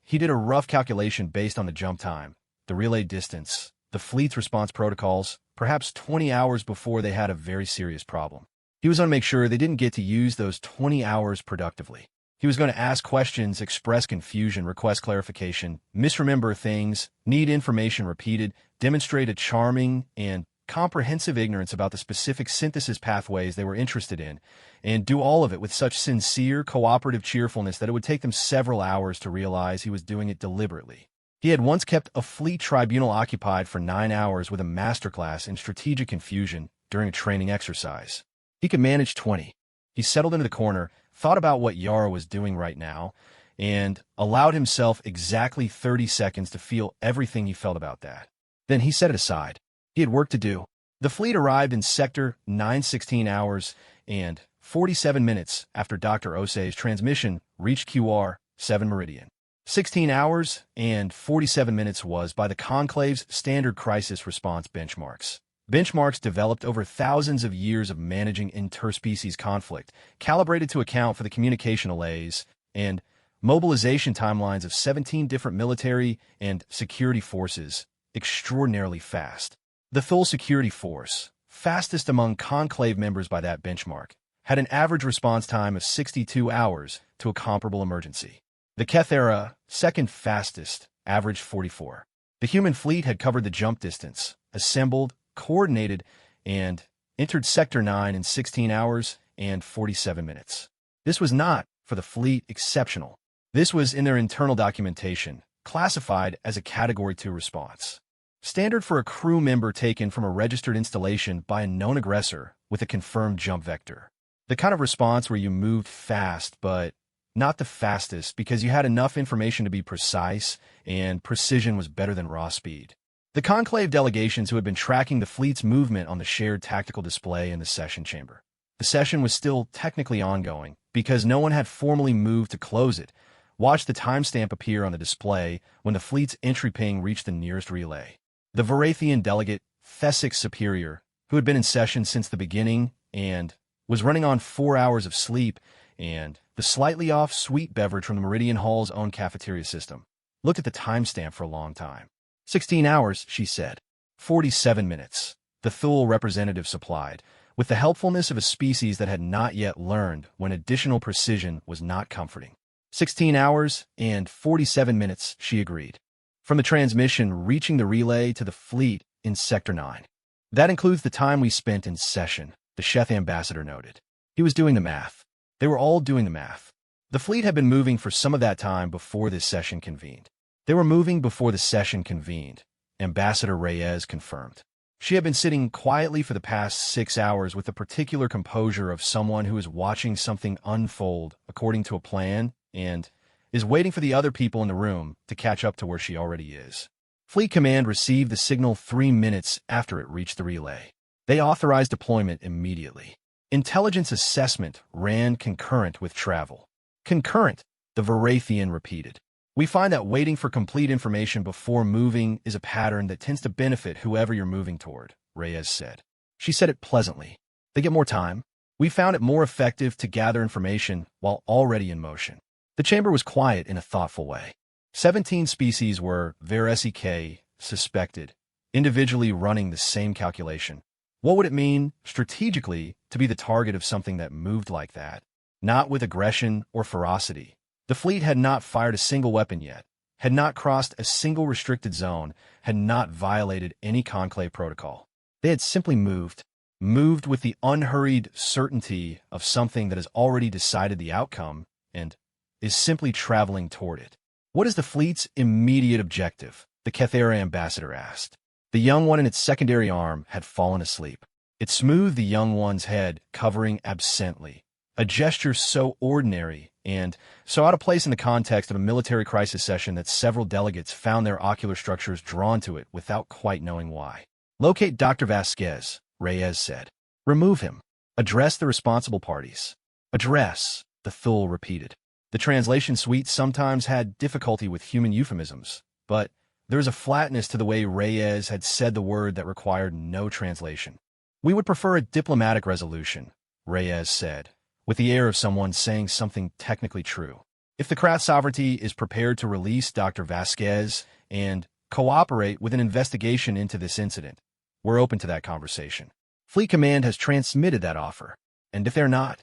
he did a rough calculation based on the jump time, the relay distance, the fleet's response protocols, perhaps 20 hours before they had a very serious problem. He was going to make sure they didn't get to use those 20 hours productively. He was going to ask questions, express confusion, request clarification, misremember things, need information repeated, demonstrate a charming and comprehensive ignorance about the specific synthesis pathways they were interested in, and do all of it with such sincere, cooperative cheerfulness that it would take them several hours to realize he was doing it deliberately. He had once kept a fleet tribunal occupied for 9 hours with a masterclass in strategic confusion during a training exercise. He could manage 20. He settled into the corner, thought about what Yara was doing right now, and allowed himself exactly 30 seconds to feel everything he felt about that. Then he set it aside. He had work to do. The fleet arrived in Sector 9 16 hours and 47 minutes after Dr. Osei's transmission reached QR 7 Meridian. 16 hours and 47 minutes was by the Conclave's standard crisis response benchmarks. Benchmarks developed over thousands of years of managing interspecies conflict, calibrated to account for the communication delays and mobilization timelines of 17 different military and security forces, extraordinarily fast. The Thule Security Force, fastest among Conclave members by that benchmark, had an average response time of 62 hours to a comparable emergency. The Kethera, second fastest, averaged 44. The human fleet had covered the jump distance, assembled, coordinated, and entered Sector 9 in 16 hours and 47 minutes. This was not, for the fleet, exceptional. This was in their internal documentation, classified as a Category 2 response. Standard for a crew member taken from a registered installation by a known aggressor with a confirmed jump vector. The kind of response where you moved fast, but not the fastest because you had enough information to be precise, and precision was better than raw speed. The Conclave delegations who had been tracking the fleet's movement on the shared tactical display in the session chamber. The session was still technically ongoing because no one had formally moved to close it. Watched the timestamp appear on the display when the fleet's entry ping reached the nearest relay. The Varathian delegate, Thessic Superior, who had been in session since the beginning and was running on 4 hours of sleep and the slightly off sweet beverage from the Meridian Hall's own cafeteria system, looked at the timestamp for a long time. 16 hours, she said. 47 minutes, the Thule representative supplied, with the helpfulness of a species that had not yet learned when additional precision was not comforting. 16 hours and 47 minutes, she agreed. From the transmission reaching the relay to the fleet in Sector 9. That includes the time we spent in session, the Sheth ambassador noted. He was doing the math. They were all doing the math. The fleet had been moving for some of that time before this session convened. They were moving before the session convened, Ambassador Reyes confirmed. She had been sitting quietly for the past 6 hours with the particular composure of someone who is watching something unfold according to a plan and is waiting for the other people in the room to catch up to where she already is. Fleet Command received the signal 3 minutes after it reached the relay. They authorized deployment immediately. Intelligence assessment ran concurrent with travel. Concurrent, the Varathian repeated. We find that waiting for complete information before moving is a pattern that tends to benefit whoever you're moving toward, Reyes said. She said it pleasantly. They get more time. We found it more effective to gather information while already in motion. The chamber was quiet in a thoughtful way. 17 species were, Veresik, suspected, individually running the same calculation. What would it mean, strategically, to be the target of something that moved like that? Not with aggression or ferocity. The fleet had not fired a single weapon yet, had not crossed a single restricted zone, had not violated any conclave protocol. They had simply moved with the unhurried certainty of something that has already decided the outcome and is simply traveling toward it. What is the fleet's immediate objective? The Kethera ambassador asked. The young one in its secondary arm had fallen asleep. It smoothed the young one's head, covering absently. A gesture so ordinary and so out of place in the context of a military crisis session that several delegates found their ocular structures drawn to it without quite knowing why. Locate Dr. Vasquez, Reyes said. Remove him. Address the responsible parties. Address, the Thule repeated. The translation suite sometimes had difficulty with human euphemisms, but there is a flatness to the way Reyes had said the word that required no translation. We would prefer a diplomatic resolution, Reyes said, with the air of someone saying something technically true. If the Krath sovereignty is prepared to release Dr. Vasquez and cooperate with an investigation into this incident, we're open to that conversation. Fleet Command has transmitted that offer. And if they're not?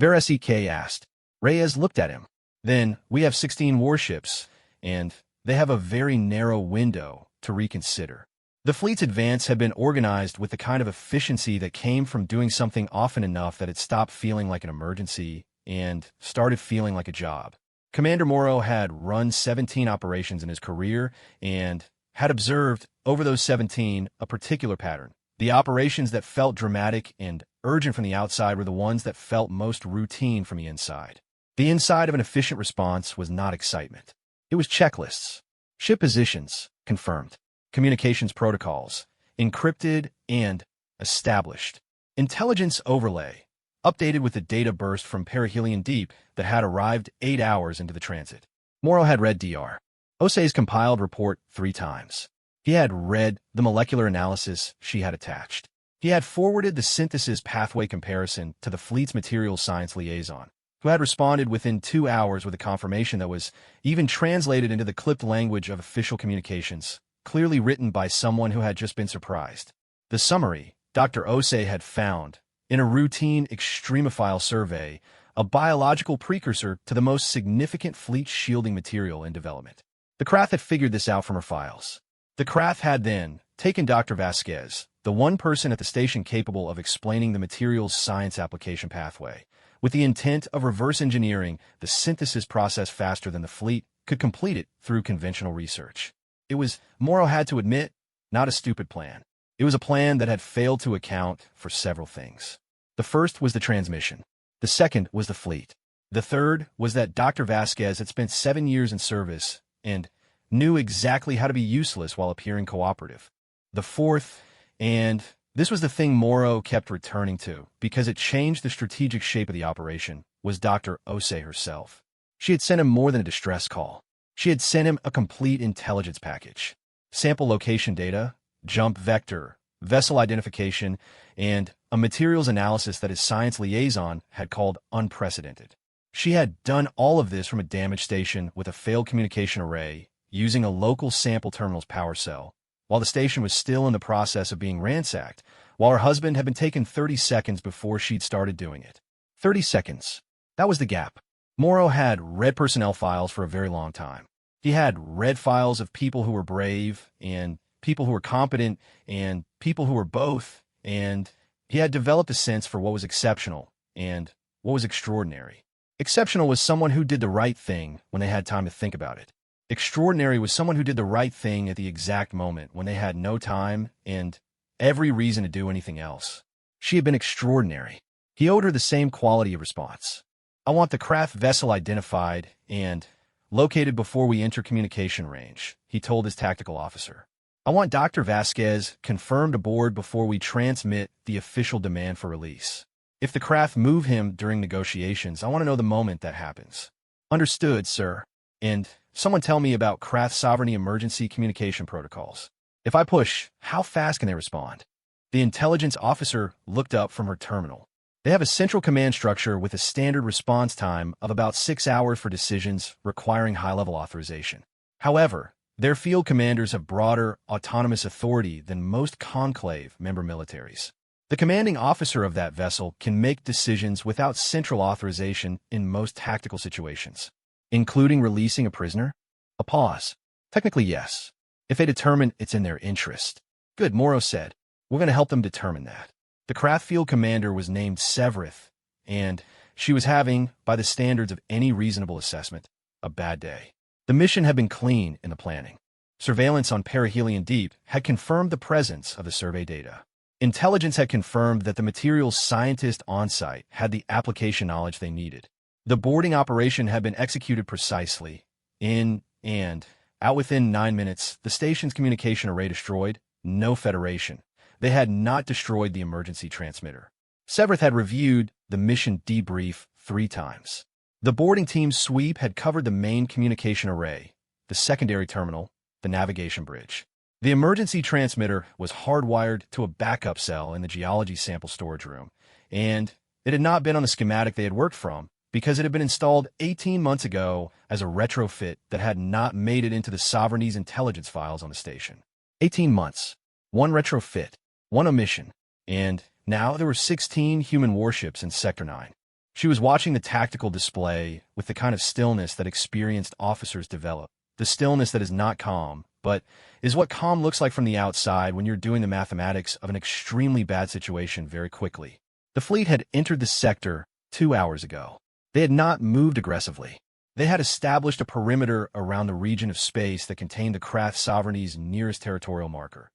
Veresik asked. Reyes looked at him. Then, we have 16 warships, and they have a very narrow window to reconsider. The fleet's advance had been organized with the kind of efficiency that came from doing something often enough that it stopped feeling like an emergency and started feeling like a job. Commander Morrow had run 17 operations in his career and had observed, over those 17, a particular pattern. The operations that felt dramatic and urgent from the outside were the ones that felt most routine from the inside. The inside of an efficient response was not excitement. It was checklists. Ship positions, confirmed. Communications protocols, encrypted and established. Intelligence overlay, updated with the data burst from perihelion deep that had arrived 8 hours into the transit. Morrow had read Dr. Osei's compiled report 3 times. He had read the molecular analysis she had attached. He had forwarded the synthesis pathway comparison to the fleet's materials science liaison, who had responded within 2 hours with a confirmation that was even translated into the clipped language of official communications, clearly written by someone who had just been surprised. The summary, Dr. Osei had found, in a routine extremophile survey, a biological precursor to the most significant fleet shielding material in development. The Krath had figured this out from her files. The Krath had then taken Dr. Vasquez, the one person at the station capable of explaining the material's science application pathway, with the intent of reverse engineering the synthesis process faster than the fleet could complete it through conventional research. It was, Morrow had to admit, not a stupid plan. It was a plan that had failed to account for several things. The first was the transmission. The second was the fleet. The third was that Dr. Vasquez had spent 7 years in service and knew exactly how to be useless while appearing cooperative. The fourth, and this was the thing Morrow kept returning to because it changed the strategic shape of the operation, was Dr. Osei herself. She had sent him more than a distress call. She had sent him a complete intelligence package. Sample location data, jump vector, vessel identification, and a materials analysis that his science liaison had called unprecedented. She had done all of this from a damaged station with a failed communication array using a local sample terminal's power cell, while the station was still in the process of being ransacked, while her husband had been taken 30 seconds before she'd started doing it. 30 seconds. That was the gap. Morrow had read personnel files for a very long time. He had read files of people who were brave and people who were competent and people who were both, and he had developed a sense for what was exceptional and what was extraordinary. Exceptional was someone who did the right thing when they had time to think about it. Extraordinary was someone who did the right thing at the exact moment when they had no time and every reason to do anything else. She had been extraordinary. He owed her the same quality of response. I want the Krath vessel identified and located before we enter communication range, he told his tactical officer. I want Dr. Vasquez confirmed aboard before we transmit the official demand for release. If the Krath move him during negotiations, I want to know the moment that happens. Understood, sir. And someone tell me about Krath sovereignty emergency communication protocols. If I push, how fast can they respond? The intelligence officer looked up from her terminal. They have a central command structure with a standard response time of about 6 hours for decisions requiring high-level authorization. However, their field commanders have broader, autonomous authority than most conclave member militaries. The commanding officer of that vessel can make decisions without central authorization in most tactical situations, including releasing a prisoner. A pause. Technically, yes, if they determine it's in their interest. Good, Morrow said. We're going to help them determine that. The Krath field commander was named Severith, and she was having, by the standards of any reasonable assessment, a bad day. The mission had been clean in the planning. Surveillance on perihelion deep had confirmed the presence of the survey data. Intelligence had confirmed that the materials scientist on-site had the application knowledge they needed. The boarding operation had been executed precisely. In and out within 9 minutes, the station's communication array destroyed, no federation. They had not destroyed the emergency transmitter. Severith had reviewed the mission debrief 3 times. The boarding team's sweep had covered the main communication array, the secondary terminal, the navigation bridge. The emergency transmitter was hardwired to a backup cell in the geology sample storage room, and It had not been on the schematic they had worked from, because it had been installed 18 months ago as a retrofit that had not made it into the Sovereignty's intelligence files on the station. 18 months. One retrofit. One omission. And now there were 16 human warships in Sector 9. She was watching the tactical display with the kind of stillness that experienced officers develop. The stillness that is not calm, but is what calm looks like from the outside when you're doing the mathematics of an extremely bad situation very quickly. The fleet had entered the sector 2 hours ago. They had not moved aggressively. They had established a perimeter around the region of space that contained the craft sovereignty's nearest territorial marker.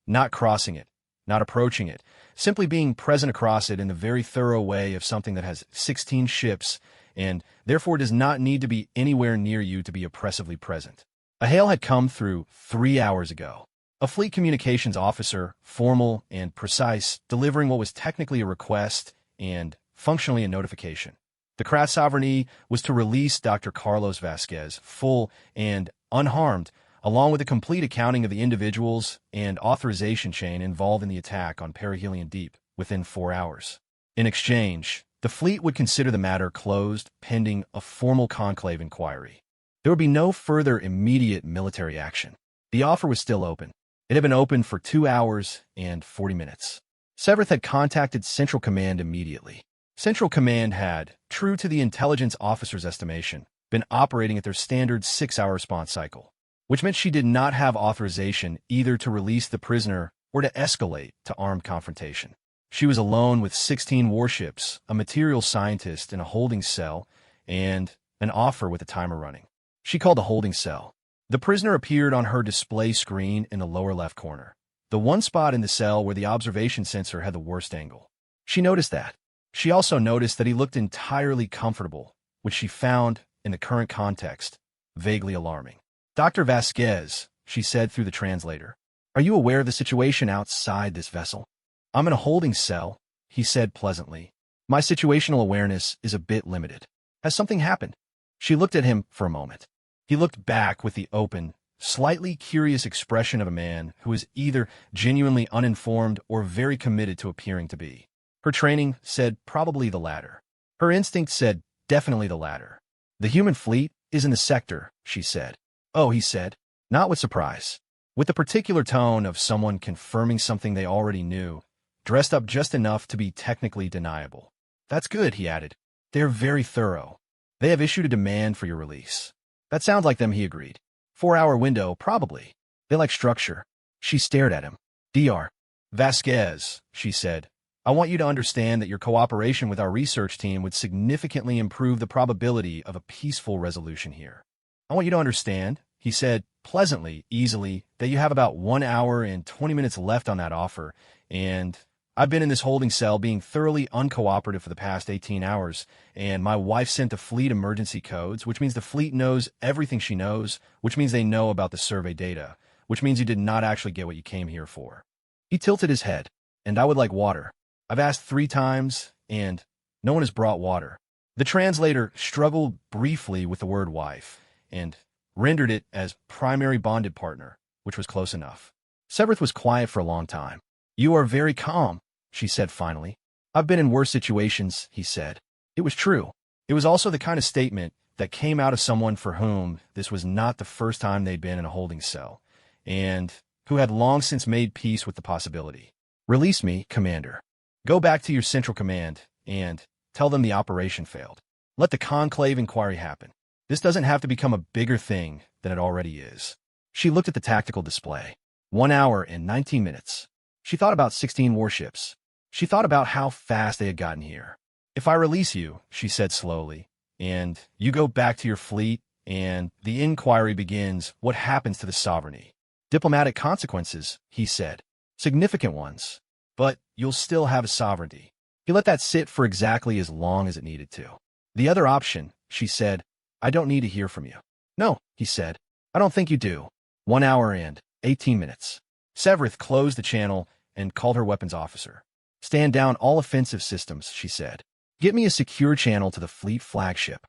Not crossing it, not approaching it, simply being present across it in the very thorough way of something that has 16 ships and therefore does not need to be anywhere near you to be oppressively present. A hail had come through 3 hours ago. A fleet communications officer, formal and precise, delivering what was technically a request and functionally a notification. The craft sovereignty was to release Dr. Carlos Vasquez, full and unharmed, along with a complete accounting of the individuals and authorization chain involved in the attack on Perihelion Deep within 4 hours. In exchange, the fleet would consider the matter closed pending a formal conclave inquiry. There would be no further immediate military action. The offer was still open. It had been open for 2 hours and 40 minutes. Severith had contacted Central Command immediately. Central Command had, true to the intelligence officer's estimation, been operating at their standard 6-hour response cycle, which meant she did not have authorization either to release the prisoner or to escalate to armed confrontation. She was alone with 16 warships, a material scientist in a holding cell, and an offer with a timer running. She called the holding cell. The prisoner appeared on her display screen in the lower left corner, the one spot in the cell where the observation sensor had the worst angle. She noticed that. She also noticed that he looked entirely comfortable, which she found, in the current context, vaguely alarming. "Dr. Vasquez," she said through the translator, "are you aware of the situation outside this vessel?" "I'm in a holding cell," he said pleasantly. "My situational awareness is a bit limited. Has something happened?" She looked at him for a moment. He looked back with the open, slightly curious expression of a man who is either genuinely uninformed or very committed to appearing to be. Her training said probably the latter. Her instinct said definitely the latter. "The human fleet is in the sector," she said. "Oh," he said, not with surprise, with the particular tone of someone confirming something they already knew, dressed up just enough to be technically deniable. "That's good," he added. "They're very thorough. They have issued a demand for your release." "That sounds like them," he agreed. 4-hour window, probably. They like structure. She stared at him. "Dr. Vasquez," she said, "I want you to understand that your cooperation with our research team would significantly improve the probability of a peaceful resolution here. I want you to understand," he said, pleasantly, easily, "that you have about 1 hour and 20 minutes left on that offer, and I've been in this holding cell being thoroughly uncooperative for the past 18 hours, and my wife sent the fleet emergency codes, which means the fleet knows everything she knows, which means they know about the survey data, which means you did not actually get what you came here for." He tilted his head. "And I would like water. I've asked 3 times, and no one has brought water." The translator struggled briefly with the word wife, and rendered it as primary bonded partner, which was close enough. Severith was quiet for a long time. "You are very calm," she said finally. "I've been in worse situations," he said. It was true. It was also the kind of statement that came out of someone for whom this was not the first time they'd been in a holding cell, and who had long since made peace with the possibility. "Release me, Commander. Go back to your Central Command, and tell them the operation failed. Let the conclave inquiry happen. This doesn't have to become a bigger thing than it already is." She looked at the tactical display. 1 hour and 19 minutes. She thought about 16 warships. She thought about how fast they had gotten here. "If I release you," she said slowly, "and you go back to your fleet, and the inquiry begins, what happens to the sovereignty?" "Diplomatic consequences," he said. "Significant ones. But you'll still have a sovereignty." He let that sit for exactly as long as it needed to. "The other option," she said, "I don't need to hear from you." "No," he said. "I don't think you do." 1 hour and 18 minutes. Severith closed the channel and called her weapons officer. "Stand down all offensive systems," she said. "Get me a secure channel to the fleet flagship."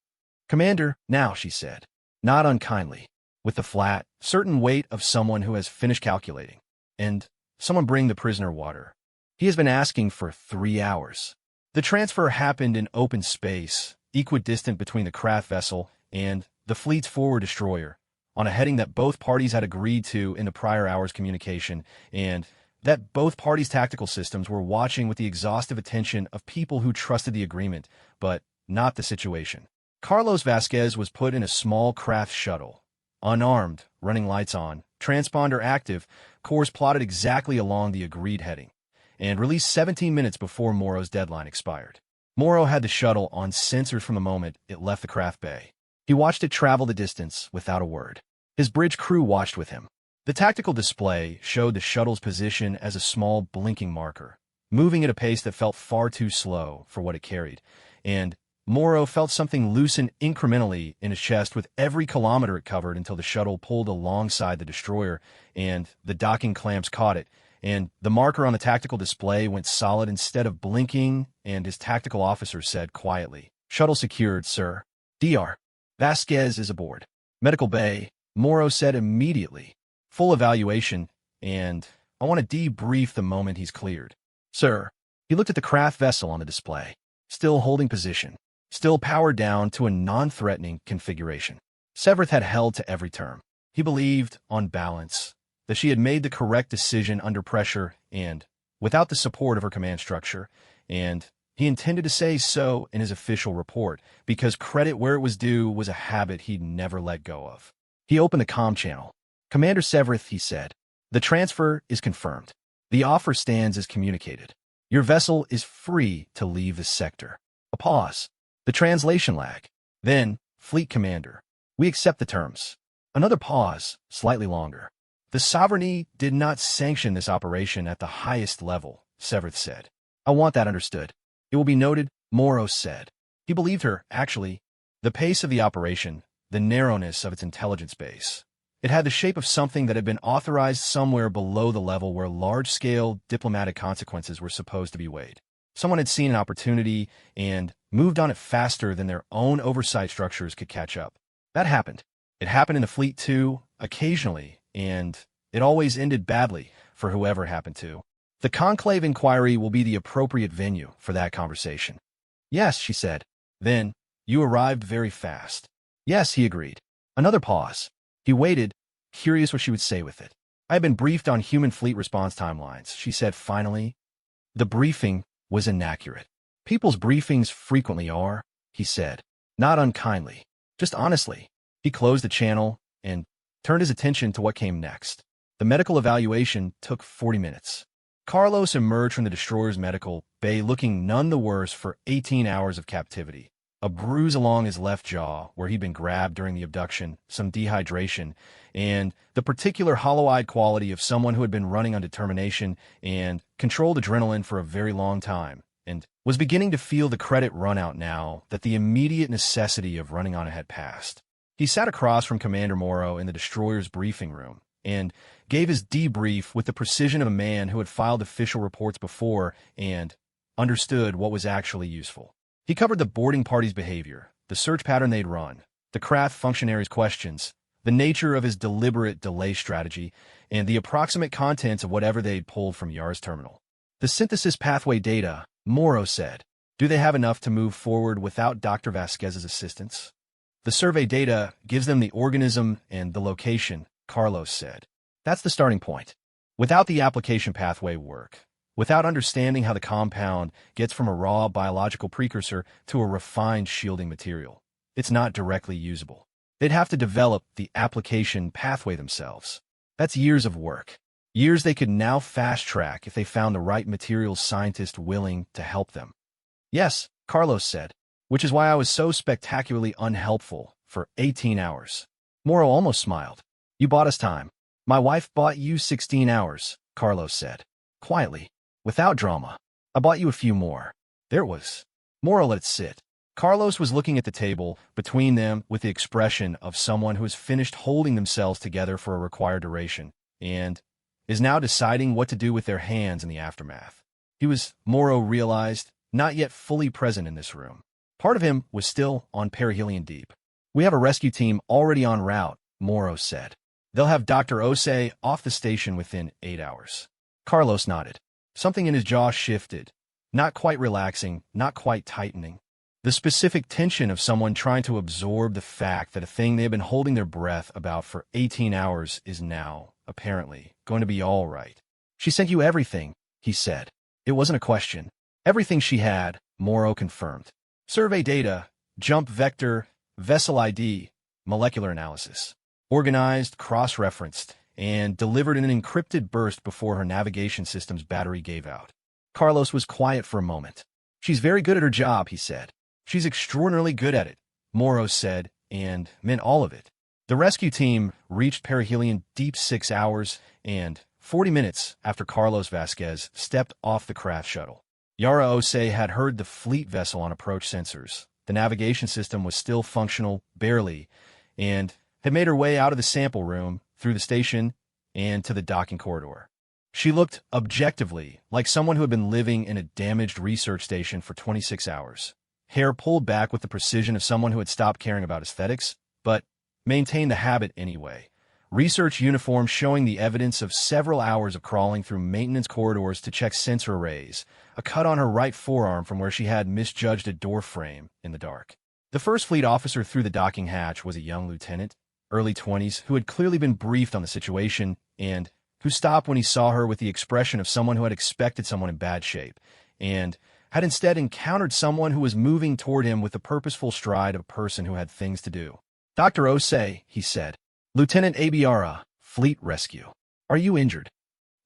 "Commander, now," she said, not unkindly, with the flat, certain weight of someone who has finished calculating. "And someone bring the prisoner water. He has been asking for 3 hours." The transfer happened in open space, equidistant between the craft vessel and the fleet's forward destroyer, on a heading that both parties had agreed to in the prior hour's communication, and that both parties' tactical systems were watching with the exhaustive attention of people who trusted the agreement, but not the situation. Carlos Vasquez was put in a small craft shuttle. Unarmed, running lights on, transponder active, course plotted exactly along the agreed heading, and released 17 minutes before Moro's deadline expired. Moro had the shuttle on sensors from the moment it left the craft bay. He watched it travel the distance without a word. His bridge crew watched with him. The tactical display showed the shuttle's position as a small blinking marker, moving at a pace that felt far too slow for what it carried, and Moro felt something loosen incrementally in his chest with every kilometer it covered until the shuttle pulled alongside the destroyer and the docking clamps caught it, and the marker on the tactical display went solid instead of blinking, and his tactical officer said quietly, "Shuttle secured, sir. Dr. Vasquez is aboard." "Medical bay," Moro said immediately. "Full evaluation, and I want to debrief the moment he's cleared." "Sir." He looked at the craft vessel on the display. Still holding position. Still powered down to a non-threatening configuration. Severith had held to every term. He believed, on balance, that she had made the correct decision under pressure and without the support of her command structure, and he intended to say so in his official report, because credit where it was due was a habit he'd never let go of. He opened the comm channel. "Commander Severith," he said, "the transfer is confirmed. The offer stands as communicated. Your vessel is free to leave the sector." A pause. The translation lag. Then, "Fleet Commander, we accept the terms." Another pause, slightly longer. "The Sovereignty did not sanction this operation at the highest level," Severith said. "I want that understood." "It will be noted," Moro said. He believed her, actually. The pace of the operation, the narrowness of its intelligence base. It had the shape of something that had been authorized somewhere below the level where large-scale diplomatic consequences were supposed to be weighed. Someone had seen an opportunity and moved on it faster than their own oversight structures could catch up. That happened. It happened in the fleet too, occasionally, and it always ended badly for whoever happened to. The conclave inquiry will be the appropriate venue for that conversation. "Yes," she said. Then, "You arrived very fast." "Yes," he agreed. Another pause. He waited, curious what she would say with it. "I have been briefed on human fleet response timelines," she said finally. The briefing was inaccurate. "People's briefings frequently are," he said. Not unkindly, just honestly. He closed the channel and turned his attention to what came next. The medical evaluation took 40 minutes. Carlos emerged from the destroyer's medical bay looking none the worse for 18 hours of captivity. A bruise along his left jaw where he'd been grabbed during the abduction, some dehydration, and the particular hollow-eyed quality of someone who had been running on determination and controlled adrenaline for a very long time, and was beginning to feel the credit run out now that the immediate necessity of running on it had passed. He sat across from Commander Moro in the destroyer's briefing room and gave his debrief with the precision of a man who had filed official reports before and understood what was actually useful. He covered the boarding party's behavior, the search pattern they'd run, the craft functionary's questions, the nature of his deliberate delay strategy, and the approximate contents of whatever they'd pulled from Yar's terminal. "The synthesis pathway data," Moro said. "Do they have enough to move forward without Dr. Vasquez's assistance?" "The survey data gives them the organism and the location," Carlos said. "That's the starting point. Without the application pathway work, without understanding how the compound gets from a raw biological precursor to a refined shielding material, it's not directly usable. They'd have to develop the application pathway themselves. That's years of work. Years they could now fast-track if they found the right materials scientist willing to help them." "Yes," Carlos said, "which is why I was so spectacularly unhelpful for 18 hours. Moro almost smiled. "You bought us time." "My wife bought you 16 hours, Carlos said, quietly. Without drama. "I bought you a few more." There it was. Moro let it sit. Carlos was looking at the table between them with the expression of someone who has finished holding themselves together for a required duration and is now deciding what to do with their hands in the aftermath. He was, Moro realized, not yet fully present in this room. Part of him was still on perihelion deep. "We have a rescue team already en route," Moro said. "They'll have Dr. Osei off the station within 8 hours." Carlos nodded. Something in his jaw shifted. Not quite relaxing, not quite tightening. The specific tension of someone trying to absorb the fact that a thing they have been holding their breath about for 18 hours is now, apparently, going to be all right. She sent you everything, he said. It wasn't a question. Everything she had, Morrow confirmed. Survey data, jump vector, vessel ID, molecular analysis. Organized, cross-referenced, and delivered in an encrypted burst before her navigation system's battery gave out. Carlos was quiet for a moment. She's very good at her job, he said. She's extraordinarily good at it, Morrow said, and meant all of it. The rescue team reached perihelion deep 6 hours and 40 minutes after Carlos Vasquez stepped off the craft shuttle. Yara Ose had heard the fleet vessel on approach sensors. The navigation system was still functional, barely, and had made her way out of the sample room, through the station, and to the docking corridor. She looked objectively like someone who had been living in a damaged research station for 26 hours. Hair pulled back with the precision of someone who had stopped caring about aesthetics, but maintained the habit anyway. Research uniform showing the evidence of several hours of crawling through maintenance corridors to check sensor arrays, a cut on her right forearm from where she had misjudged a door frame in the dark. The first fleet officer through the docking hatch was a young lieutenant, early 20s, who had clearly been briefed on the situation and who stopped when he saw her with the expression of someone who had expected someone in bad shape and had instead encountered someone who was moving toward him with the purposeful stride of a person who had things to do. Dr. Ose, he said. Lieutenant Abiara, Fleet Rescue. Are you injured?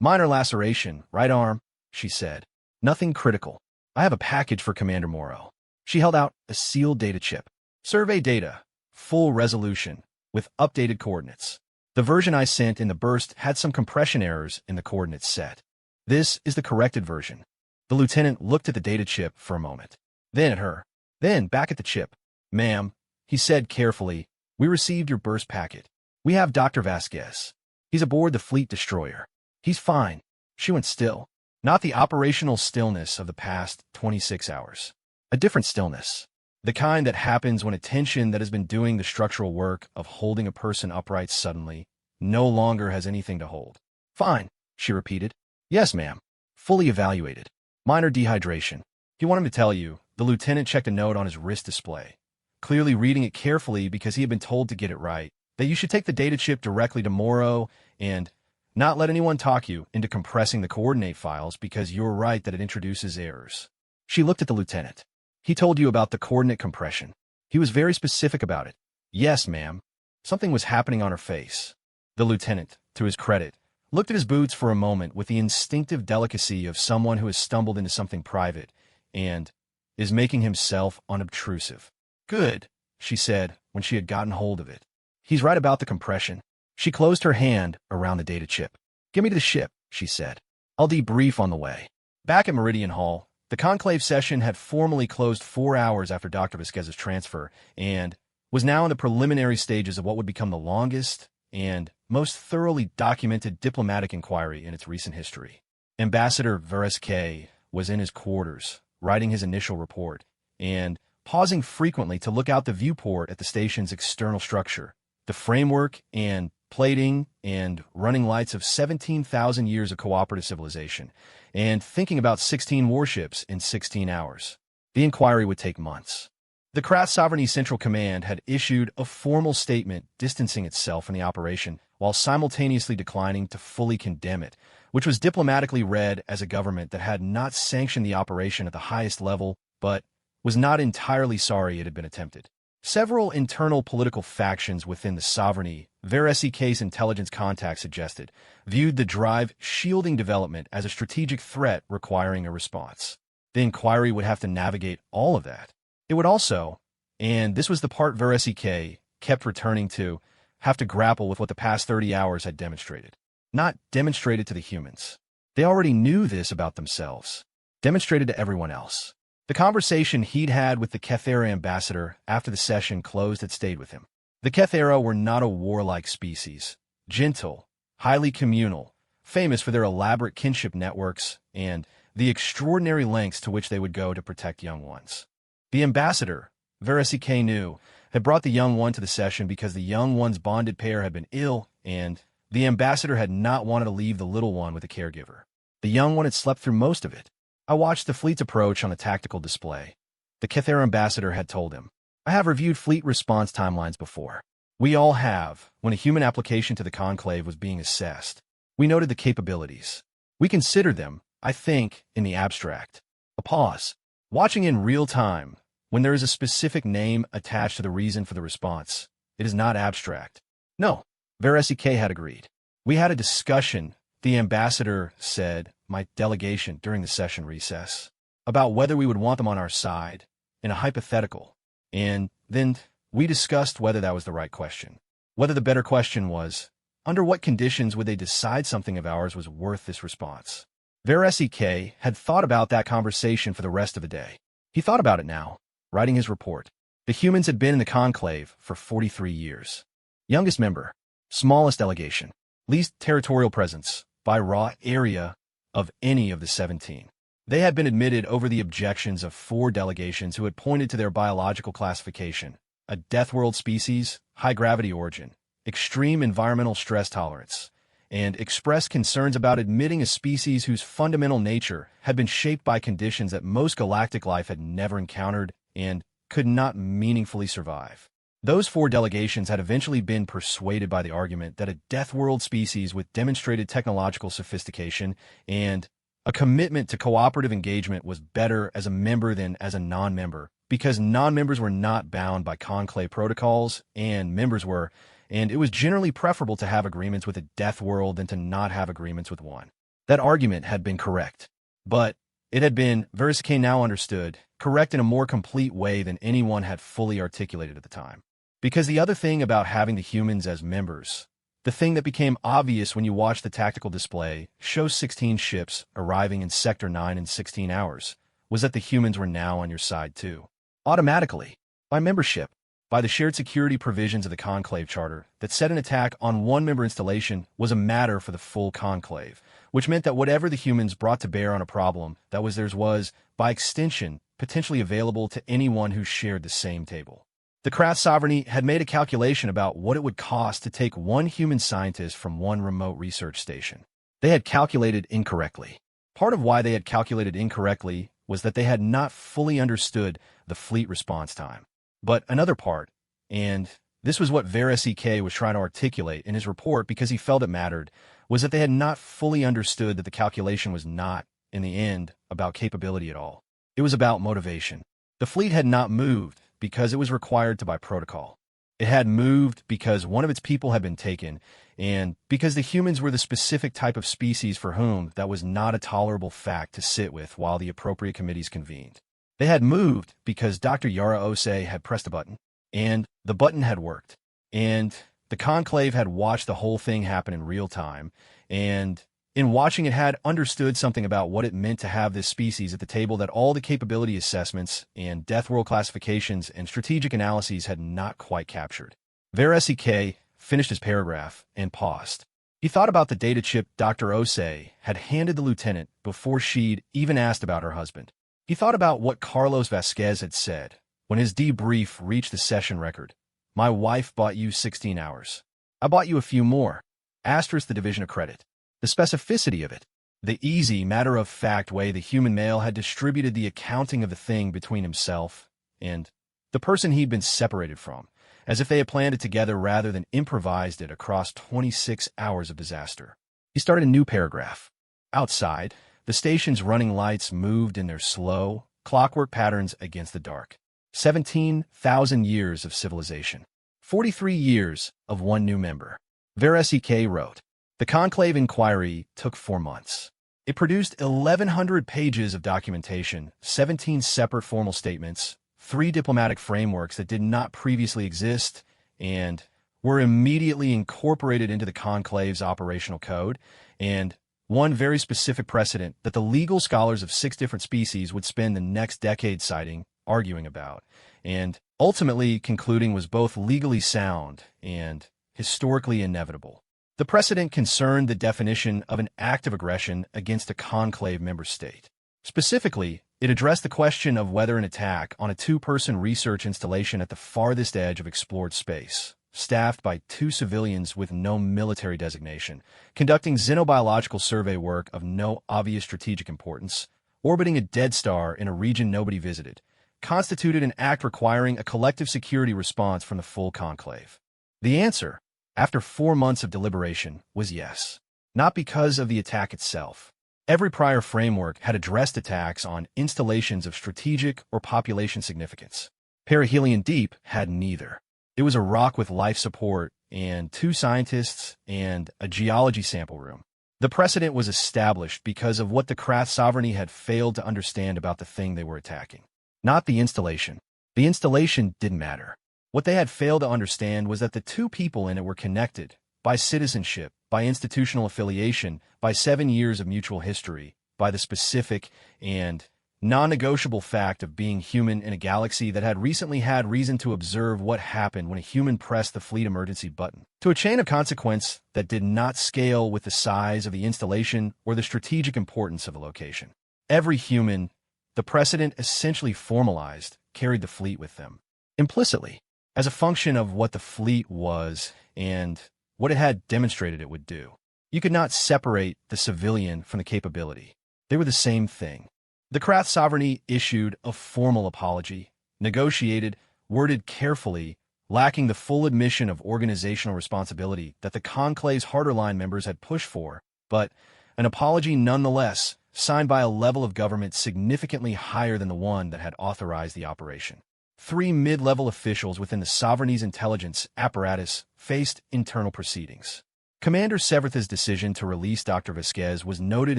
Minor laceration, right arm, she said. Nothing critical. I have a package for Commander Morrow. She held out a sealed data chip. Survey data, full resolution, with updated coordinates. The version I sent in the burst had some compression errors in the coordinates set. This is the corrected version. The lieutenant looked at the data chip for a moment. Then at her. Then back at the chip. Ma'am, he said carefully, we received your burst packet. We have Dr. Vasquez. He's aboard the fleet destroyer. He's fine. She went still. Not the operational stillness of the past 26 hours. A different stillness. The kind that happens when a tension that has been doing the structural work of holding a person upright suddenly no longer has anything to hold. Fine, she repeated. Yes, ma'am. Fully evaluated. Minor dehydration. He wanted to tell you. The lieutenant checked a note on his wrist display, clearly reading it carefully because he had been told to get it right, that you should take the data chip directly to Morrow and not let anyone talk you into compressing the coordinate files because you're right that it introduces errors. She looked at the lieutenant. He told you about the coordinate compression. He was very specific about it. Yes, ma'am. Something was happening on her face. The lieutenant, to his credit, looked at his boots for a moment with the instinctive delicacy of someone who has stumbled into something private and is making himself unobtrusive. Good, she said when she had gotten hold of it. He's right about the compression. She closed her hand around the data chip. Give me the ship, she said. I'll debrief on the way. Back at Meridian Hall, the conclave session had formally closed 4 hours after Dr. Vasquez's transfer and was now in the preliminary stages of what would become the longest and most thoroughly documented diplomatic inquiry in its recent history. Ambassador Veresque was in his quarters, writing his initial report, and pausing frequently to look out the viewport at the station's external structure, the framework and plating and running lights of 17,000 years of cooperative civilization, and thinking about 16 warships in 16 hours. The inquiry would take months. The Krat Sovereignty Central Command had issued a formal statement distancing itself from the operation while simultaneously declining to fully condemn it, which was diplomatically read as a government that had not sanctioned the operation at the highest level, but was not entirely sorry it had been attempted. Several internal political factions within the sovereignty, Veresque's intelligence contacts suggested, viewed the drive shielding development as a strategic threat requiring a response. The inquiry would have to navigate all of that. It would also, and this was the part Veresque kept returning to, have to grapple with what the past 30 hours had demonstrated. Not demonstrated to the humans. They already knew this about themselves. Demonstrated to everyone else. The conversation he'd had with the Kethera ambassador after the session closed had stayed with him. The Kethera were not a warlike species. Gentle, highly communal, famous for their elaborate kinship networks and the extraordinary lengths to which they would go to protect young ones. The ambassador, Veresque knew, had brought the young one to the session because the young one's bonded pair had been ill, and the ambassador had not wanted to leave the little one with a caregiver. The young one had slept through most of it. I watched the fleet's approach on a tactical display. The Kethera ambassador had told him, I have reviewed fleet response timelines before. We all have, when a human application to the Conclave was being assessed. We noted the capabilities. We considered them, I think, in the abstract. A pause. Watching in real time, when there is a specific name attached to the reason for the response, it is not abstract. No, Veresik had agreed. We had a discussion, the ambassador said, my delegation during the session recess, about whether we would want them on our side, in a hypothetical. And then we discussed whether that was the right question. Whether the better question was, under what conditions would they decide something of ours was worth this response? Veresik had thought about that conversation for the rest of the day. He thought about it now, writing his report. The humans had been in the Conclave for 43 years. Youngest member, smallest delegation, least territorial presence, by raw area, of any of the 17. They had been admitted over the objections of 4 delegations who had pointed to their biological classification, a Deathworld species, high-gravity origin, extreme environmental stress tolerance, and expressed concerns about admitting a species whose fundamental nature had been shaped by conditions that most galactic life had never encountered and could not meaningfully survive. Those 4 delegations had eventually been persuaded by the argument that a Deathworld species with demonstrated technological sophistication and a commitment to cooperative engagement was better as a member than as a non-member, because non-members were not bound by Conclave protocols, and members were, and it was generally preferable to have agreements with a Deathworld than to not have agreements with one. That argument had been correct, but it had been, Veresik now understood, correct in a more complete way than anyone had fully articulated at the time. Because the other thing about having the humans as members, the thing that became obvious when you watched the tactical display, shows 16 ships arriving in Sector 9 in 16 hours, was that the humans were now on your side too. Automatically, by membership, by the shared security provisions of the Conclave Charter that said an attack on one member installation was a matter for the full Conclave, which meant that whatever the humans brought to bear on a problem that was theirs was, by extension, potentially available to anyone who shared the same table. The Krath Sovereignty had made a calculation about what it would cost to take one human scientist from one remote research station. They had calculated incorrectly. Part of why they had calculated incorrectly was that they had not fully understood the fleet response time. But another part, and this was what Veresik was trying to articulate in his report because he felt it mattered, was that they had not fully understood that the calculation was not, in the end, about capability at all. It was about motivation. The fleet had not moved because it was required to by protocol. It had moved because one of its people had been taken, and because the humans were the specific type of species for whom that was not a tolerable fact to sit with while the appropriate committees convened. They had moved because Dr. Yara Ose had pressed a button, and the button had worked, and the Conclave had watched the whole thing happen in real time, and in watching it had understood something about what it meant to have this species at the table that all the capability assessments and Deathworld classifications and strategic analyses had not quite captured. Veresik finished his paragraph and paused. He thought about the data chip Dr. Ose had handed the lieutenant before she'd even asked about her husband. He thought about what Carlos Vasquez had said when his debrief reached the session record. My wife bought you 16 hours. I bought you a few more. Asterisk the division of credit. The specificity of it. The easy, matter-of-fact way the human male had distributed the accounting of the thing between himself and the person he'd been separated from, as if they had planned it together rather than improvised it across 26 hours of disaster. He started a new paragraph. Outside, the station's running lights moved in their slow, clockwork patterns against the dark. 17,000 years of civilization. 43 years of one new member. Veresik wrote, the Conclave inquiry took 4 months. It produced 1,100 pages of documentation, 17 separate formal statements, 3 diplomatic frameworks that did not previously exist and were immediately incorporated into the Conclave's operational code, and one very specific precedent that the legal scholars of 6 different species would spend the next decade citing, arguing about, and ultimately concluding was both legally sound and historically inevitable. The precedent concerned the definition of an act of aggression against a Conclave member state. Specifically, it addressed the question of whether an attack on a 2-person research installation at the farthest edge of explored space, staffed by 2 civilians with no military designation, conducting xenobiological survey work of no obvious strategic importance, orbiting a dead star in a region nobody visited, constituted an act requiring a collective security response from the full conclave. The answer, after 4 months of deliberation, was yes. Not because of the attack itself. Every prior framework had addressed attacks on installations of strategic or population significance. Perihelion Deep had neither. It was a rock with life support and 2 scientists and a geology sample room. The precedent was established because of what the craft sovereignty had failed to understand about the thing they were attacking. Not the installation. The installation didn't matter. What they had failed to understand was that the 2 people in it were connected by citizenship, by institutional affiliation, by 7 years of mutual history, by the specific and non-negotiable fact of being human in a galaxy that had recently had reason to observe what happened when a human pressed the fleet emergency button, to a chain of consequence that did not scale with the size of the installation or the strategic importance of the location. Every human, the precedent essentially formalized, carried the fleet with them, implicitly, as a function of what the fleet was and what it had demonstrated it would do. You could not separate the civilian from the capability. They were the same thing. The craft sovereignty issued a formal apology, negotiated, worded carefully, lacking the full admission of organizational responsibility that the Conclave's harder line members had pushed for, but an apology nonetheless, signed by a level of government significantly higher than the one that had authorized the operation. 3 mid-level officials within the sovereignty's intelligence apparatus faced internal proceedings. Commander Severth's decision to release Dr. Vasquez was noted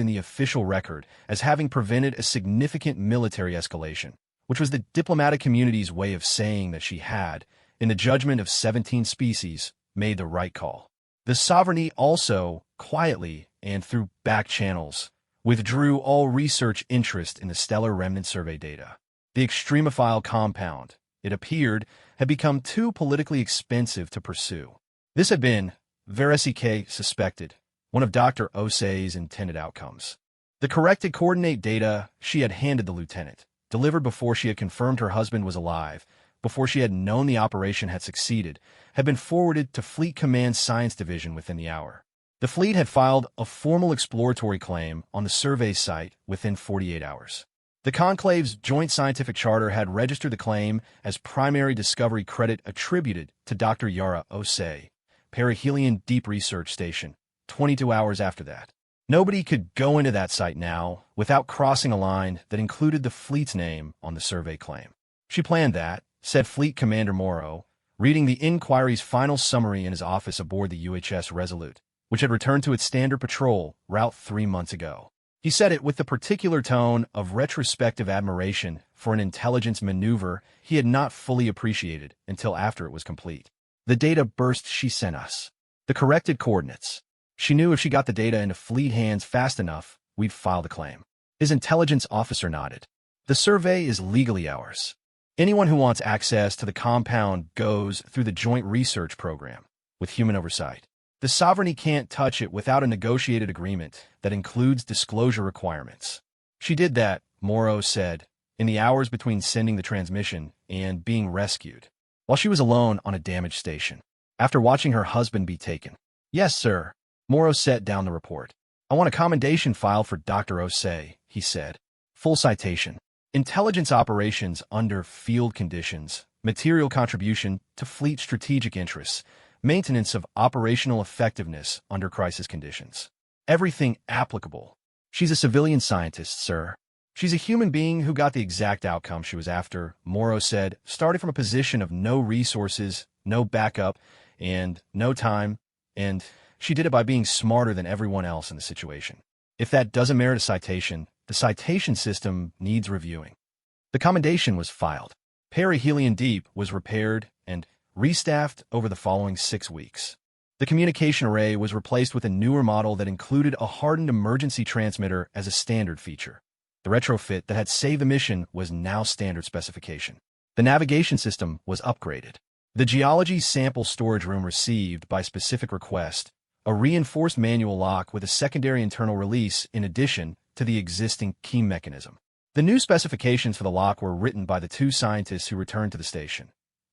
in the official record as having prevented a significant military escalation, which was the diplomatic community's way of saying that she had, in the judgment of 17 species, made the right call. The sovereignty also, quietly and through back channels, withdrew all research interest in the stellar remnant survey data. The extremophile compound, it appeared, had become too politically expensive to pursue. This had been, Veresike suspected, one of Dr. Osei's intended outcomes. The corrected coordinate data she had handed the lieutenant, delivered before she had confirmed her husband was alive, before she had known the operation had succeeded, had been forwarded to Fleet Command Science Division within the hour. The fleet had filed a formal exploratory claim on the survey site within 48 hours. The Conclave's Joint Scientific Charter had registered the claim as primary discovery credit attributed to Dr. Yara Osei, Perihelion Deep Research Station, 22 hours after that. Nobody could go into that site now without crossing a line that included the fleet's name on the survey claim. She planned that, said Fleet Commander Morrow, reading the inquiry's final summary in his office aboard the UHS Resolute, which had returned to its standard patrol route 3 months ago. He said it with the particular tone of retrospective admiration for an intelligence maneuver he had not fully appreciated until after it was complete. The data burst she sent us. The corrected coordinates. She knew if she got the data into fleet hands fast enough, we'd file the claim. His intelligence officer nodded. The survey is legally ours. Anyone who wants access to the compound goes through the Joint Research Program, with human oversight. The sovereignty can't touch it without a negotiated agreement that includes disclosure requirements. She did that, Morrow said, in the hours between sending the transmission and being rescued, while she was alone on a damaged station, after watching her husband be taken. Yes, sir. Morrow set down the report. I want a commendation filed for Dr. Osei, he said. Full citation. Intelligence operations under field conditions, material contribution to fleet strategic interests, maintenance of operational effectiveness under crisis conditions. Everything applicable. She's a civilian scientist, sir. She's a human being who got the exact outcome she was after, Morrow said, starting from a position of no resources, no backup, and no time, and she did it by being smarter than everyone else in the situation. If that doesn't merit a citation, the citation system needs reviewing. The commendation was filed. Perihelion Deep was repaired and restaffed over the following 6 weeks. The communication array was replaced with a newer model that included a hardened emergency transmitter as a standard feature. The retrofit that had saved the mission was now standard specification. The navigation system was upgraded. The geology sample storage room received, by specific request, a reinforced manual lock with a secondary internal release in addition to the existing key mechanism. The new specifications for the lock were written by the 2 scientists who returned to the station,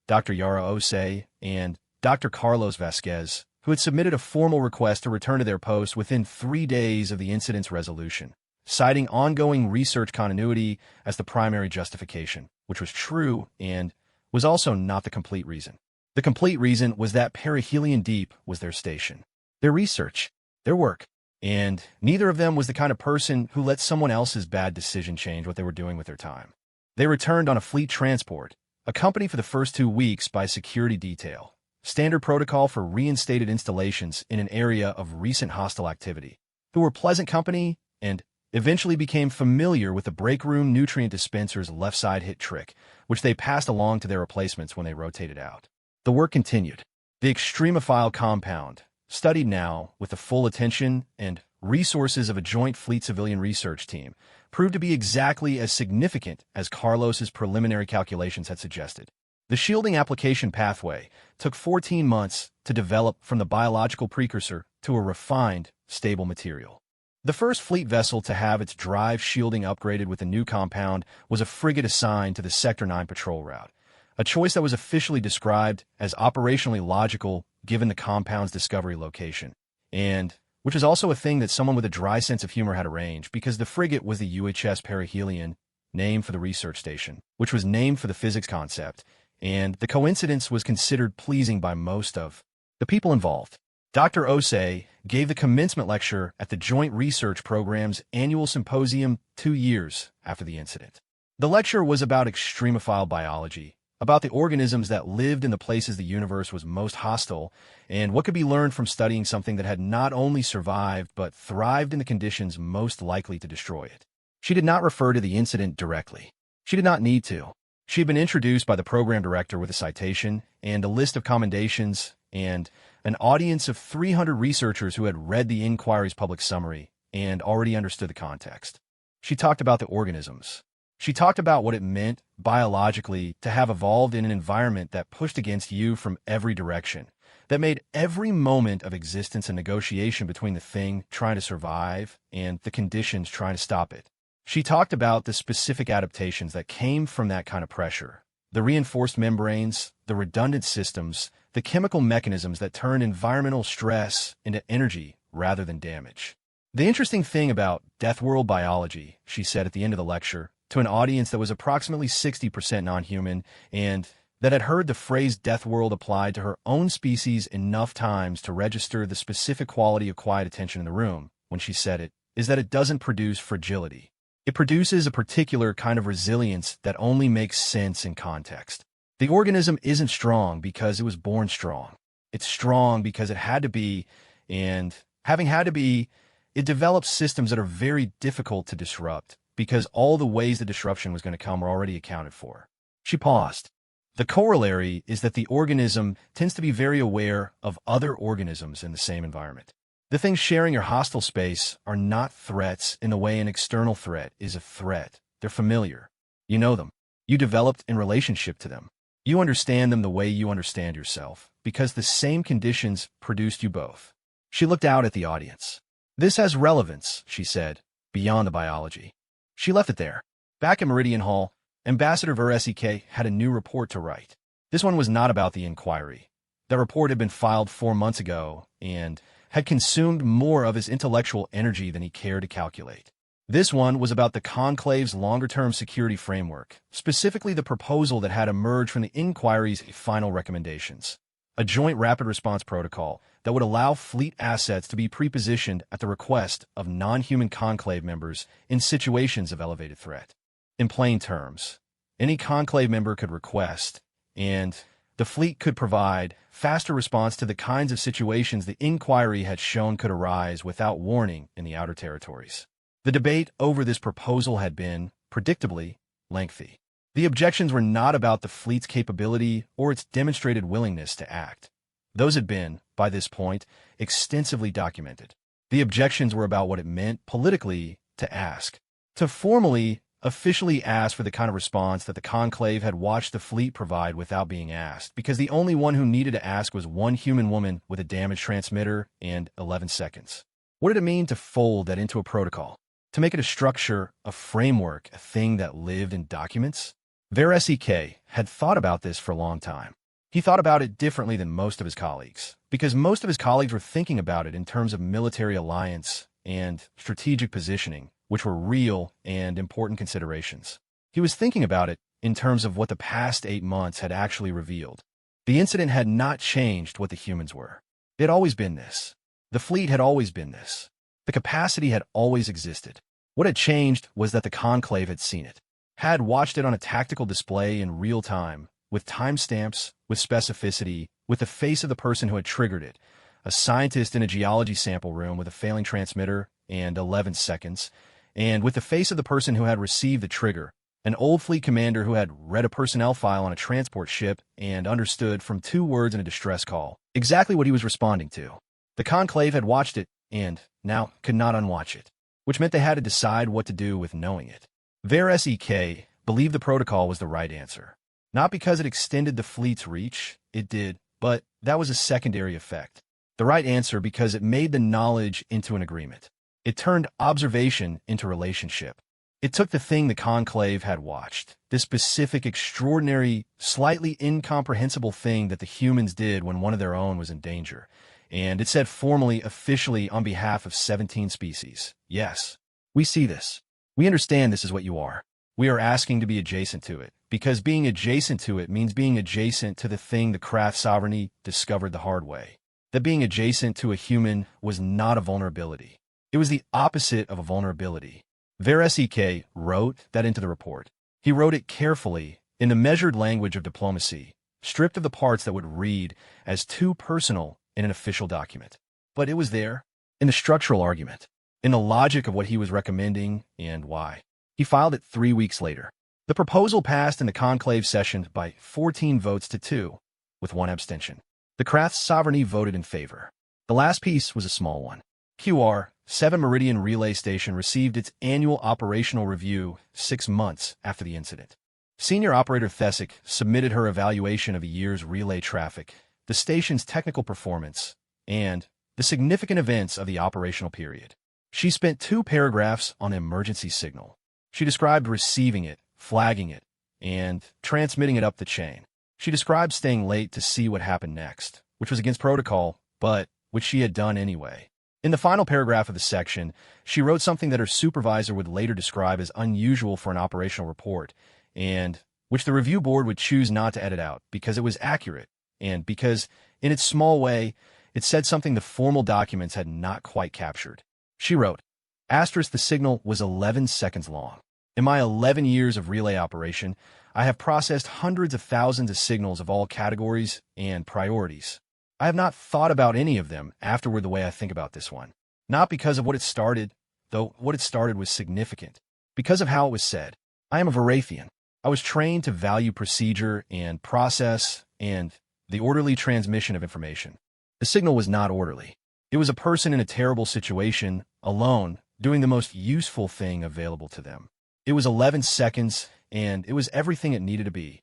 Dr. Yara Osei and Dr. Carlos Vasquez, who had submitted a formal request to return to their post within 3 days of the incident's resolution, citing ongoing research continuity as the primary justification, which was true and was also not the complete reason. The complete reason was that perihelion deep was their station, their research, their work, and neither of them was the kind of person who let someone else's bad decision change what they were doing with their time. They returned on a fleet transport, accompanied for the first 2 weeks by security detail, standard protocol for reinstated installations in an area of recent hostile activity, who were pleasant company and eventually became familiar with the break room nutrient dispenser's left side hit trick, which they passed along to their replacements when they rotated out. The work continued. The extremophile compound, studied now with the full attention and resources of a joint fleet civilian research team, proved to be exactly as significant as Carlos's preliminary calculations had suggested. The shielding application pathway took 14 months to develop from the biological precursor to a refined, stable material. The first fleet vessel to have its drive shielding upgraded with the new compound was a frigate assigned to the Sector 9 patrol route, a choice that was officially described as operationally logical given the compound's discovery location, and which is also a thing that someone with a dry sense of humor had arranged because the frigate was the UHS Perihelion, named for the research station, which was named for the physics concept, and the coincidence was considered pleasing by most of the people involved. Dr. Osei gave the commencement lecture at the Joint Research Program's annual symposium 2 years after the incident. The lecture was about extremophile biology, about the organisms that lived in the places the universe was most hostile, and what could be learned from studying something that had not only survived but thrived in the conditions most likely to destroy it. She did not refer to the incident directly. She did not need to. She had been introduced by the program director with a citation and a list of commendations and an audience of 300 researchers who had read the inquiry's public summary and already understood the context. She talked about the organisms. She talked about what it meant biologically to have evolved in an environment that pushed against you from every direction, that made every moment of existence a negotiation between the thing trying to survive and the conditions trying to stop it. She talked about the specific adaptations that came from that kind of pressure, the reinforced membranes, the redundant systems, the chemical mechanisms that turn environmental stress into energy rather than damage. The interesting thing about Deathworld biology, she said at the end of the lecture, to an audience that was approximately 60% non-human and that had heard the phrase Deathworld applied to her own species enough times to register the specific quality of quiet attention in the room when she said it, is that it doesn't produce fragility. It produces a particular kind of resilience that only makes sense in context. The organism isn't strong because it was born strong. It's strong because it had to be, and having had to be, it develops systems that are very difficult to disrupt because all the ways the disruption was going to come were already accounted for. She paused. The corollary is that the organism tends to be very aware of other organisms in the same environment. The things sharing your hostile space are not threats in the way an external threat is a threat. They're familiar. You know them. You developed in relationship to them. You understand them the way you understand yourself, because the same conditions produced you both. She looked out at the audience. This has relevance, she said, beyond the biology. She left it there. Back at Meridian Hall, Ambassador Veresike had a new report to write. This one was not about the inquiry. That report had been filed 4 months ago and had consumed more of his intellectual energy than he cared to calculate. This one was about the Conclave's longer-term security framework, specifically the proposal that had emerged from the inquiry's final recommendations, a joint rapid response protocol that would allow fleet assets to be prepositioned at the request of non-human Conclave members in situations of elevated threat. In plain terms, any Conclave member could request, and the fleet could provide, faster response to the kinds of situations the inquiry had shown could arise without warning in the outer territories. The debate over this proposal had been, predictably, lengthy. The objections were not about the fleet's capability or its demonstrated willingness to act. Those had been, by this point, extensively documented. The objections were about what it meant politically to ask, to formally, officially ask for the kind of response that the Conclave had watched the fleet provide without being asked, because the only one who needed to ask was one human woman with a damaged transmitter and 11 seconds. What did it mean to fold that into a protocol? To make it a structure, a framework, a thing that lived in documents? Veresike had thought about this for a long time. He thought about it differently than most of his colleagues, because most of his colleagues were thinking about it in terms of military alliance and strategic positioning, which were real and important considerations. He was thinking about it in terms of what the past 8 months had actually revealed. The incident had not changed what the humans were. It had always been this. The fleet had always been this. The capacity had always existed. What had changed was that the Conclave had seen it, had watched it on a tactical display in real time, with timestamps, with specificity, with the face of the person who had triggered it, a scientist in a geology sample room with a failing transmitter and 11 seconds, and with the face of the person who had received the trigger, an old fleet commander who had read a personnel file on a transport ship and understood from 2 words in a distress call exactly what he was responding to. The Conclave had watched it and now could not unwatch it, which meant they had to decide what to do with knowing it. VAR-SEK believed the protocol was the right answer. Not because it extended the fleet's reach, it did, but that was a secondary effect. The right answer because it made the knowledge into an agreement. It turned observation into relationship. It took the thing the Conclave had watched, this specific, extraordinary, slightly incomprehensible thing that the humans did when one of their own was in danger, and it said formally, officially, on behalf of 17 species, yes, we see this. We understand this is what you are. We are asking to be adjacent to it, because being adjacent to it means being adjacent to the thing the craft sovereignty discovered the hard way. That being adjacent to a human was not a vulnerability. It was the opposite of a vulnerability. VAR-SEK wrote that into the report. He wrote it carefully, in the measured language of diplomacy, stripped of the parts that would read as too personal in an official document. But it was there, in the structural argument, in the logic of what he was recommending and why. He filed it 3 weeks later. The proposal passed in the conclave session by 14 votes to 2, with 1 abstention. The craft's sovereignty voted in favor. The last piece was a small one. QR 7 Meridian Relay Station received its annual operational review 6 months after the incident. Senior Operator Thesic submitted her evaluation of a year's relay traffic, the station's technical performance, and the significant events of the operational period. She spent 2 paragraphs on emergency signal. She described receiving it, flagging it, and transmitting it up the chain. She described staying late to see what happened next, which was against protocol, but which she had done anyway. In the final paragraph of the section, she wrote something that her supervisor would later describe as unusual for an operational report, and which the review board would choose not to edit out because it was accurate, and because, in its small way, it said something the formal documents had not quite captured. She wrote, "Asterisk, the signal was 11 seconds long. In my 11 years of relay operation, I have processed hundreds of thousands of signals of all categories and priorities. I have not thought about any of them afterward the way I think about this one. Not because of what it started, though what it started was significant. Because of how it was said. I am a Varathian. I was trained to value procedure and process and the orderly transmission of information. The signal was not orderly. It was a person in a terrible situation, alone, doing the most useful thing available to them. It was 11 seconds, and it was everything it needed to be.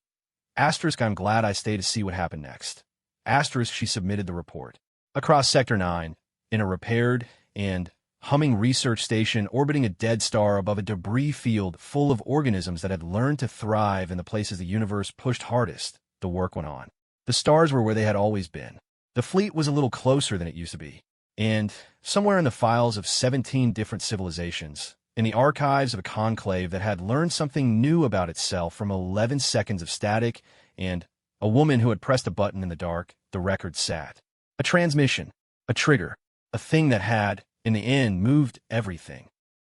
Asterisk, I'm glad I stayed to see what happened next. Asterisk, she submitted the report. Across Sector 9, in a repaired and humming research station orbiting a dead star above a debris field full of organisms that had learned to thrive in the places the universe pushed hardest, the work went on. The stars were where they had always been. The fleet was a little closer than it used to be. And somewhere in the files of 17 different civilizations, in the archives of a conclave that had learned something new about itself from 11 seconds of static and a woman who had pressed a button in the dark, the record sat. A transmission, a trigger, a thing that had, in the end, moved everything.